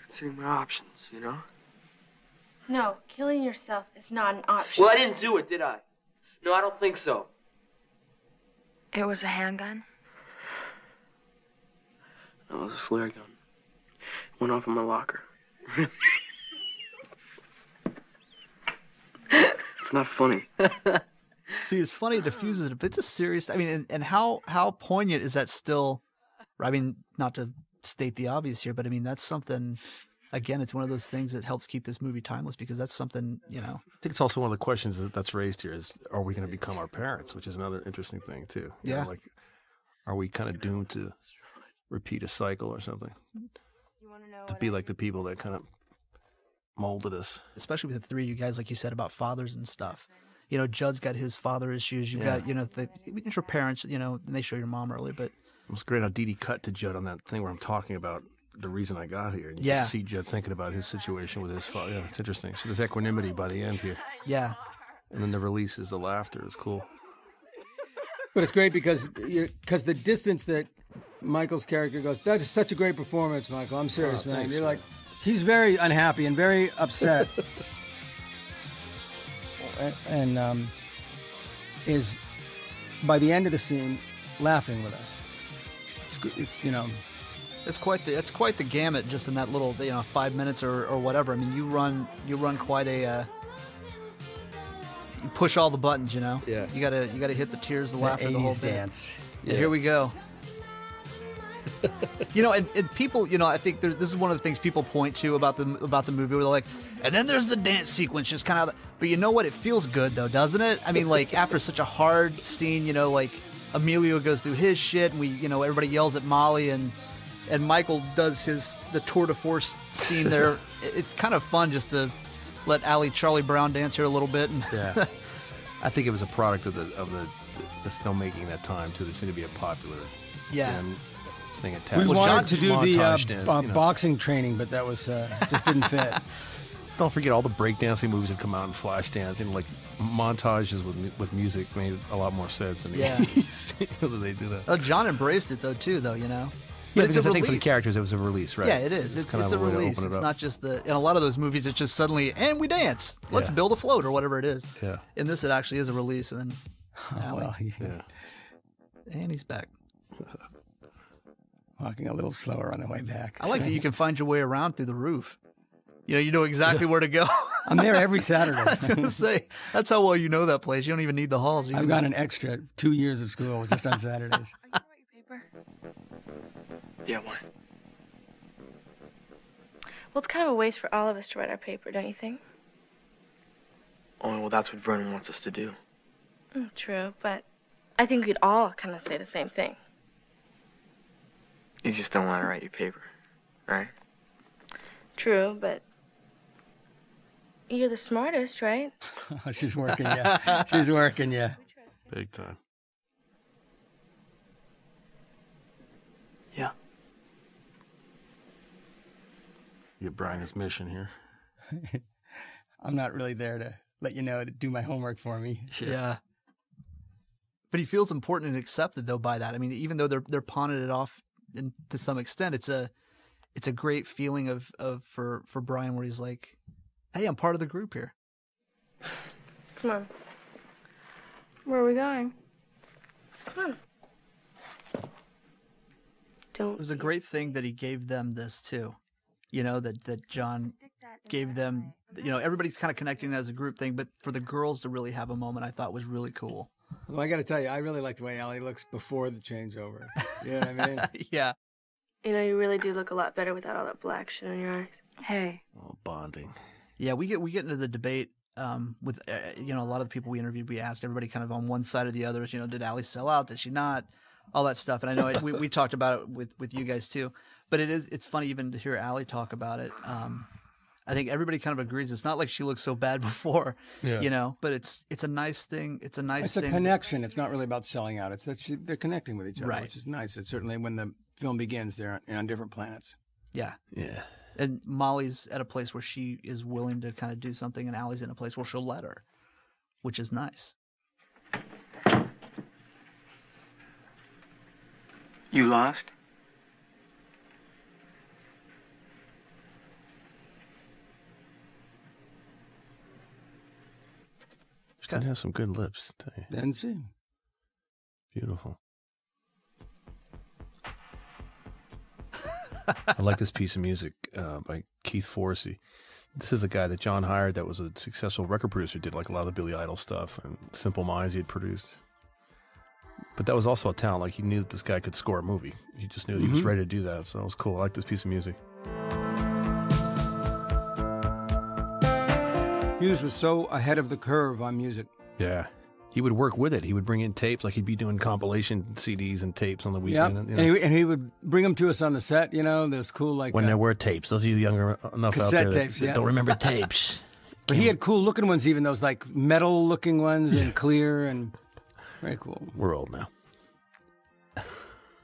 Considering my options, you know? No, killing yourself is not an option. Well, I didn't do it, did I? No, I don't think so. It was a handgun? No, it was a flare gun. It went off in my locker. It's not funny. See, it's funny, it diffuses it, but it's a serious, I mean, and how poignant is that still? I mean, not to state the obvious here, but I mean, that's something, again, it's one of those things that helps keep this movie timeless, because that's something, you know. I think it's also one of the questions that's raised here is, are we going to become our parents? Which is another interesting thing, too. You know, like, are we kind of doomed to repeat a cycle or something? To be like the people that kind of molded us. Especially with the three of you guys, like you said, about fathers and stuff. You know, Judd's got his father issues. You got, you know, your parents, you know, and they show your mom earlier, but. It was great how Dee Dee cut to Judd on that thing where I'm talking about the reason I got here. And you Yeah. can see Judd thinking about his situation with his father. Yeah, it's interesting. So there's equanimity by the end here. Yeah. And then the release is the laughter. It's cool. But it's great because the distance that Michael's character goes, that is such a great performance, Michael. I'm serious, man. Thanks, You're man. like, he's very unhappy and very upset. and is, by the end of the scene, laughing with us. It's you know. It's quite the gamut just in that little, you know, 5 minutes or whatever. I mean, you run quite a you push all the buttons, you know. Yeah. You gotta hit the tears, the laughter, the whole 80s thing. dance. Yeah. Here we go. You know, and people, you know, I think this is one of the things people point to about the movie, where they're like, and then there's the dance sequence, just kind of. But you know what? It feels good though, doesn't it? I mean, like after such a hard scene, you know, like Emilio goes through his shit, and everybody yells at Molly, and Michael does the tour de force scene there. It's kind of fun just to let Charlie Brown dance here a little bit. And yeah, I think it was a product of the filmmaking at that time too. There seemed to be a popular thing attached. We wanted to do the dance, boxing training, but that was just didn't fit. Don't forget all the breakdancing movies that come out in Flashdance, and like montages with music made a lot more sense in the 80s. They do that. Oh, John embraced it though, you know. But it's I think for the characters, it was a release, right? Yeah, it is. It's a release. It's not just in a lot of those movies, it's just suddenly, and we dance. Let's build a float or whatever it is. Yeah. In this, it actually is a release, and then and he's back. Walking a little slower on the way back. I like that you can find your way around through the roof. You know exactly where to go. I'm there every Saturday. I was going to say, that's how well you know that place. You don't even need the halls. I've got an extra 2 years of school just on Saturdays. Yeah, why? Well, it's kind of a waste for all of us to write our paper, don't you think? Oh, well, that's what Vernon wants us to do. True, but I think we'd all kind of say the same thing. You just don't want to write your paper, right? True, but you're the smartest, right? She's working you. She's working you. Big time. Yeah. You get Brian's mission here. I'm not really there to let you know to do my homework for me. Yeah. But he feels important and accepted though by that. I mean, even though they're pawning it off to some extent, it's a great feeling for Brian where he's like, hey, I'm part of the group here. Come on. Where are we going? Come on. It was a great thing that he gave them this too. You know, that John gave them, you know, everybody's kind of connecting as a group thing, but for the girls to really have a moment, I thought was really cool. Well, I got to tell you, I really like the way Allie looks before the changeover. You know what I mean? Yeah. You know, you really do look a lot better without all that black shit on your eyes. Hey. Oh, bonding. Yeah, we get into the debate with, you know, a lot of the people we interviewed, we asked everybody kind of on one side or the other, you know, did Allie sell out? Did she not? All that stuff. And I know we talked about it with you guys too, but it's funny even to hear Allie talk about it. I think everybody kind of agrees. It's not like she looked so bad before, you know, but it's a nice thing. It's a nice thing. It's a connection. It's not really about selling out. It's that they're connecting with each other, Right. which is nice. It's certainly when the film begins, they're on different planets. Yeah. Yeah. And Molly's at a place where she is willing to kind of do something, and Allie's in a place where she'll let her, which is nice. You lost? She's gonna have some good lips. Tell you. Then see. Beautiful. I like this piece of music by Keith Forsey. This is a guy that John hired that was a successful record producer, did like a lot of the Billy Idol stuff and Simple Minds he had produced. But that was also a talent. Like he knew that this guy could score a movie. He just knew he was ready to do that. So it was cool. I like this piece of music. Hughes was so ahead of the curve on music. Yeah. He would work with it. He would bring in tapes, like he'd be doing compilation CDs and tapes on the Yeah, weekend. You know. and he would bring them to us on the set, you know, those cool, like... When there were tapes. Those of you younger enough cassette out there tapes, that don't remember tapes. But he had cool-looking ones, even those, like, metal-looking ones and clear and... Very cool. We're old now.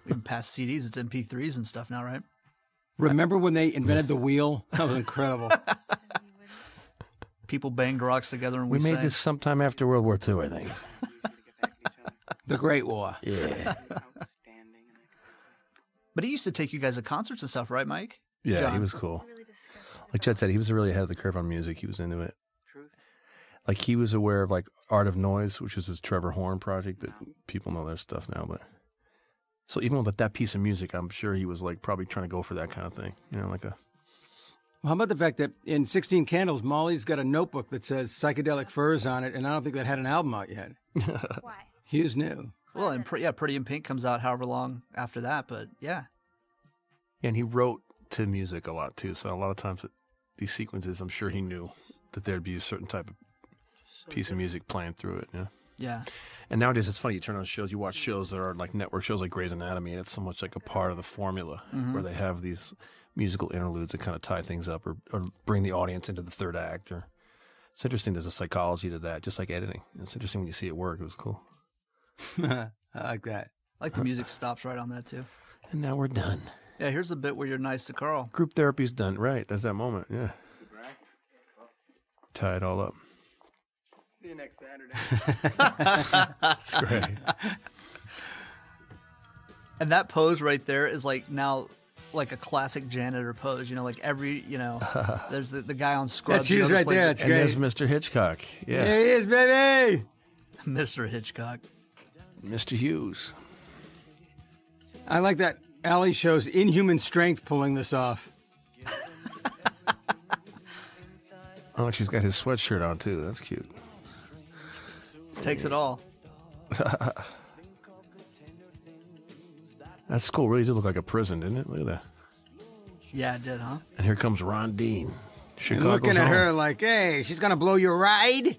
Even past CDs, it's MP3s and stuff now, right? Remember when they invented the wheel? That was incredible. People banged rocks together and We made sang. this sometime after World War II, I think. The Great War. Yeah. But he used to take you guys to concerts and stuff, right, Mike? Yeah, John? he was cool. Like Chet said, he was really ahead of the curve on music. He was into it. Like he was aware of like Art of Noise, which was his Trevor Horn project that people know their stuff now. But so even with that piece of music, I'm sure he was like probably trying to go for that kind of thing. You know, like a... How about the fact that in 16 Candles, Molly's got a notebook that says Psychedelic Furs on it, and I don't think that had an album out yet. Why? Hughes knew. Well, and Pretty in Pink comes out however long after that, but yeah. Yeah, and he wrote to music a lot too. So a lot of times these sequences, I'm sure he knew that there'd be a certain type of piece of music playing through it. Yeah. Yeah. And nowadays, it's funny. You turn on shows, you watch shows that are like network shows like Grey's Anatomy, and it's so much like a part of the formula where they have these musical interludes that kind of tie things up or bring the audience into the third act. Or it's interesting. There's a psychology to that, just like editing. It's interesting when you see it work. It was cool. I like that. I like the music stops right on that, too. And now we're done. Yeah, here's a bit where you're nice to Carl. Group therapy's done. Right. That's that moment. Yeah. Tie it all up. See you next Saturday. That's great. And that pose right there is like now like a classic janitor pose, you know, like every, you know, there's the guy on Scrubs. That's Hughes right there. That's and great. there's Mr. Hitchcock. Yeah. There he is, baby. Mr. Hitchcock. Mr. Hughes. I like that Allie shows inhuman strength pulling this off. Oh, she's got his sweatshirt on too. That's cute. Takes it all. That school really did look like a prison, didn't it? Look at that. Yeah, it did, huh? And here comes Ron Dean. And Chicago's looking at own. her like, hey, she's going to blow your ride?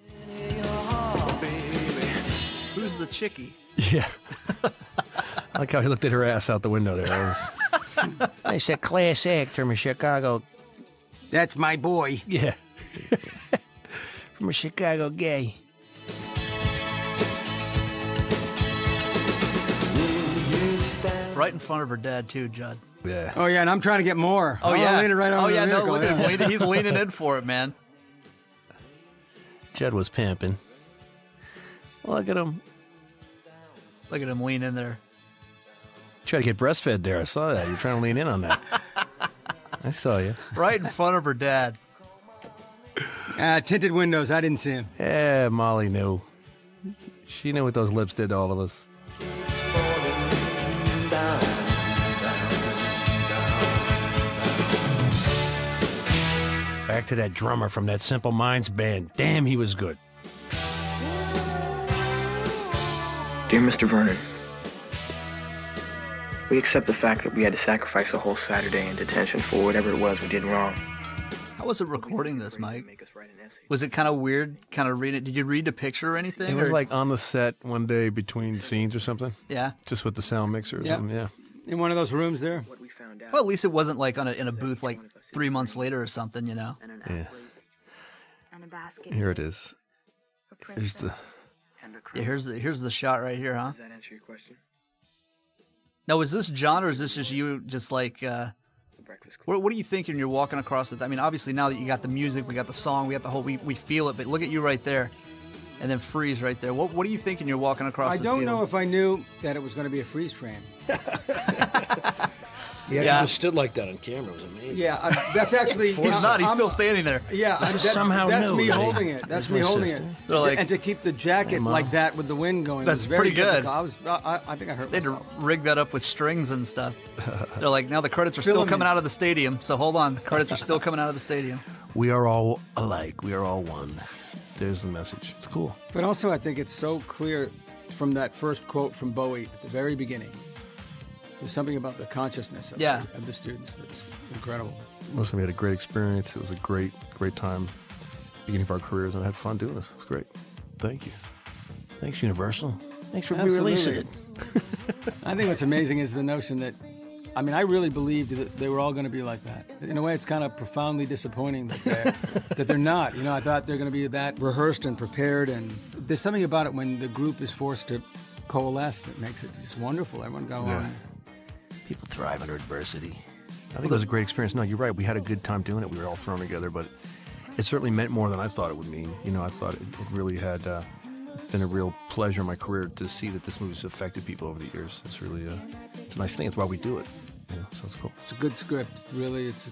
Who's the chickie? Yeah. I like how he looked at her ass out the window there. That was... It's a class act from a Chicago. That's my boy. Yeah. From a Chicago gay. Right in front of her dad, too, Judd. Yeah. Oh, yeah, and I'm trying to get more. Oh, I'm yeah. leaning right over oh, yeah, the no, vehicle, look at him. yeah. Leaning, he's leaning in for it, man. Judd was pimping. Look at him. Look at him lean in there. Try to get breastfed there. I saw that. You're trying to lean in on that. I saw you. Right in front of her dad. Tinted windows. I didn't see him. Yeah, Molly knew. She knew what those lips did to all of us. Back to that drummer from that Simple Minds band. Damn, he was good. Dear Mr. Vernon, we accept the fact that we had to sacrifice a whole Saturday in detention for whatever it was we did wrong. How was it recording this, Mike? Was it kind of weird, kind of reading it? Did you read the picture or anything? It was or? like on the set one day between scenes or something. Yeah. Just with the sound mixer or something, yeah. In one of those rooms there. Well, at least it wasn't like in a booth like 3 months later or something, you know? Yeah. Here it is. Here's the. Yeah, here's the shot right here, huh? Does that answer your question? Now, is this John, or is this just you, just like, what do you think when you're walking across it? I mean, obviously, now that you got the music, we got the song, we got the whole, we feel it, but look at you right there, and then freeze right there. What do you think when you're walking across the field? I don't know if I knew that it was going to be a freeze frame. Yeah, he just stood like that on camera. It was amazing. Yeah, that's actually... He's not. He's still standing there. Yeah, somehow that's knew. me holding it. That's me holding it. Like, and to keep the jacket like that with the wind going, that's was very pretty good. difficult. I think I hurt myself. They'd rig that up with strings and stuff. They're like, now the credits are still coming out of the stadium, so hold on. The credits are still coming out of the stadium. We are all alike. We are all one. There's the message. It's cool. But also, I think it's so clear from that first quote from Bowie at the very beginning. There's something about the consciousness of the students that's incredible. Listen, we had a great experience. It was a great time, beginning of our careers, and I had fun doing this. It was great. Thank you. Thanks, Universal. Thanks for re-releasing it. I think what's amazing is the notion that, I mean, I really believed that they were all going to be like that. In a way, it's kind of profoundly disappointing that they're not. You know, I thought they're going to be that rehearsed and prepared, and there's something about it when the group is forced to coalesce that makes it just wonderful. Everyone go on. People thrive under adversity. I think it was a great experience. No, you're right. We had a good time doing it. We were all thrown together, but it certainly meant more than I thought it would mean. You know, I thought it really had been a real pleasure in my career to see that this movie's affected people over the years. It's really it's a nice thing. It's why we do it. You know, so it's cool. It's a good script. Really, it's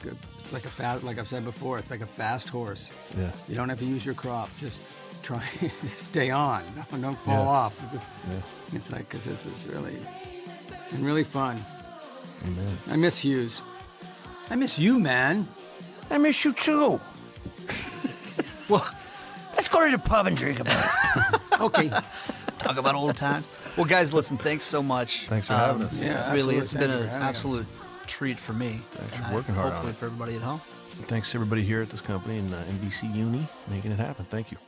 like a fast, like I've said before, it's like a fast horse. Yeah. You don't have to use your crop. Just try to stay on. Don't fall off. It's like, because this is really fun. Amen. I miss Hughes. I miss you, man. I miss you too. Well, let's go to the pub and drink about it. Okay. Talk about old times. Well, guys, listen, thanks so much. Thanks for having us. Yeah, really, it's been an an absolute treat for me. Thanks for working hard on it. Hopefully for everybody at home. Thanks to everybody here at this company and NBC Uni making it happen. Thank you.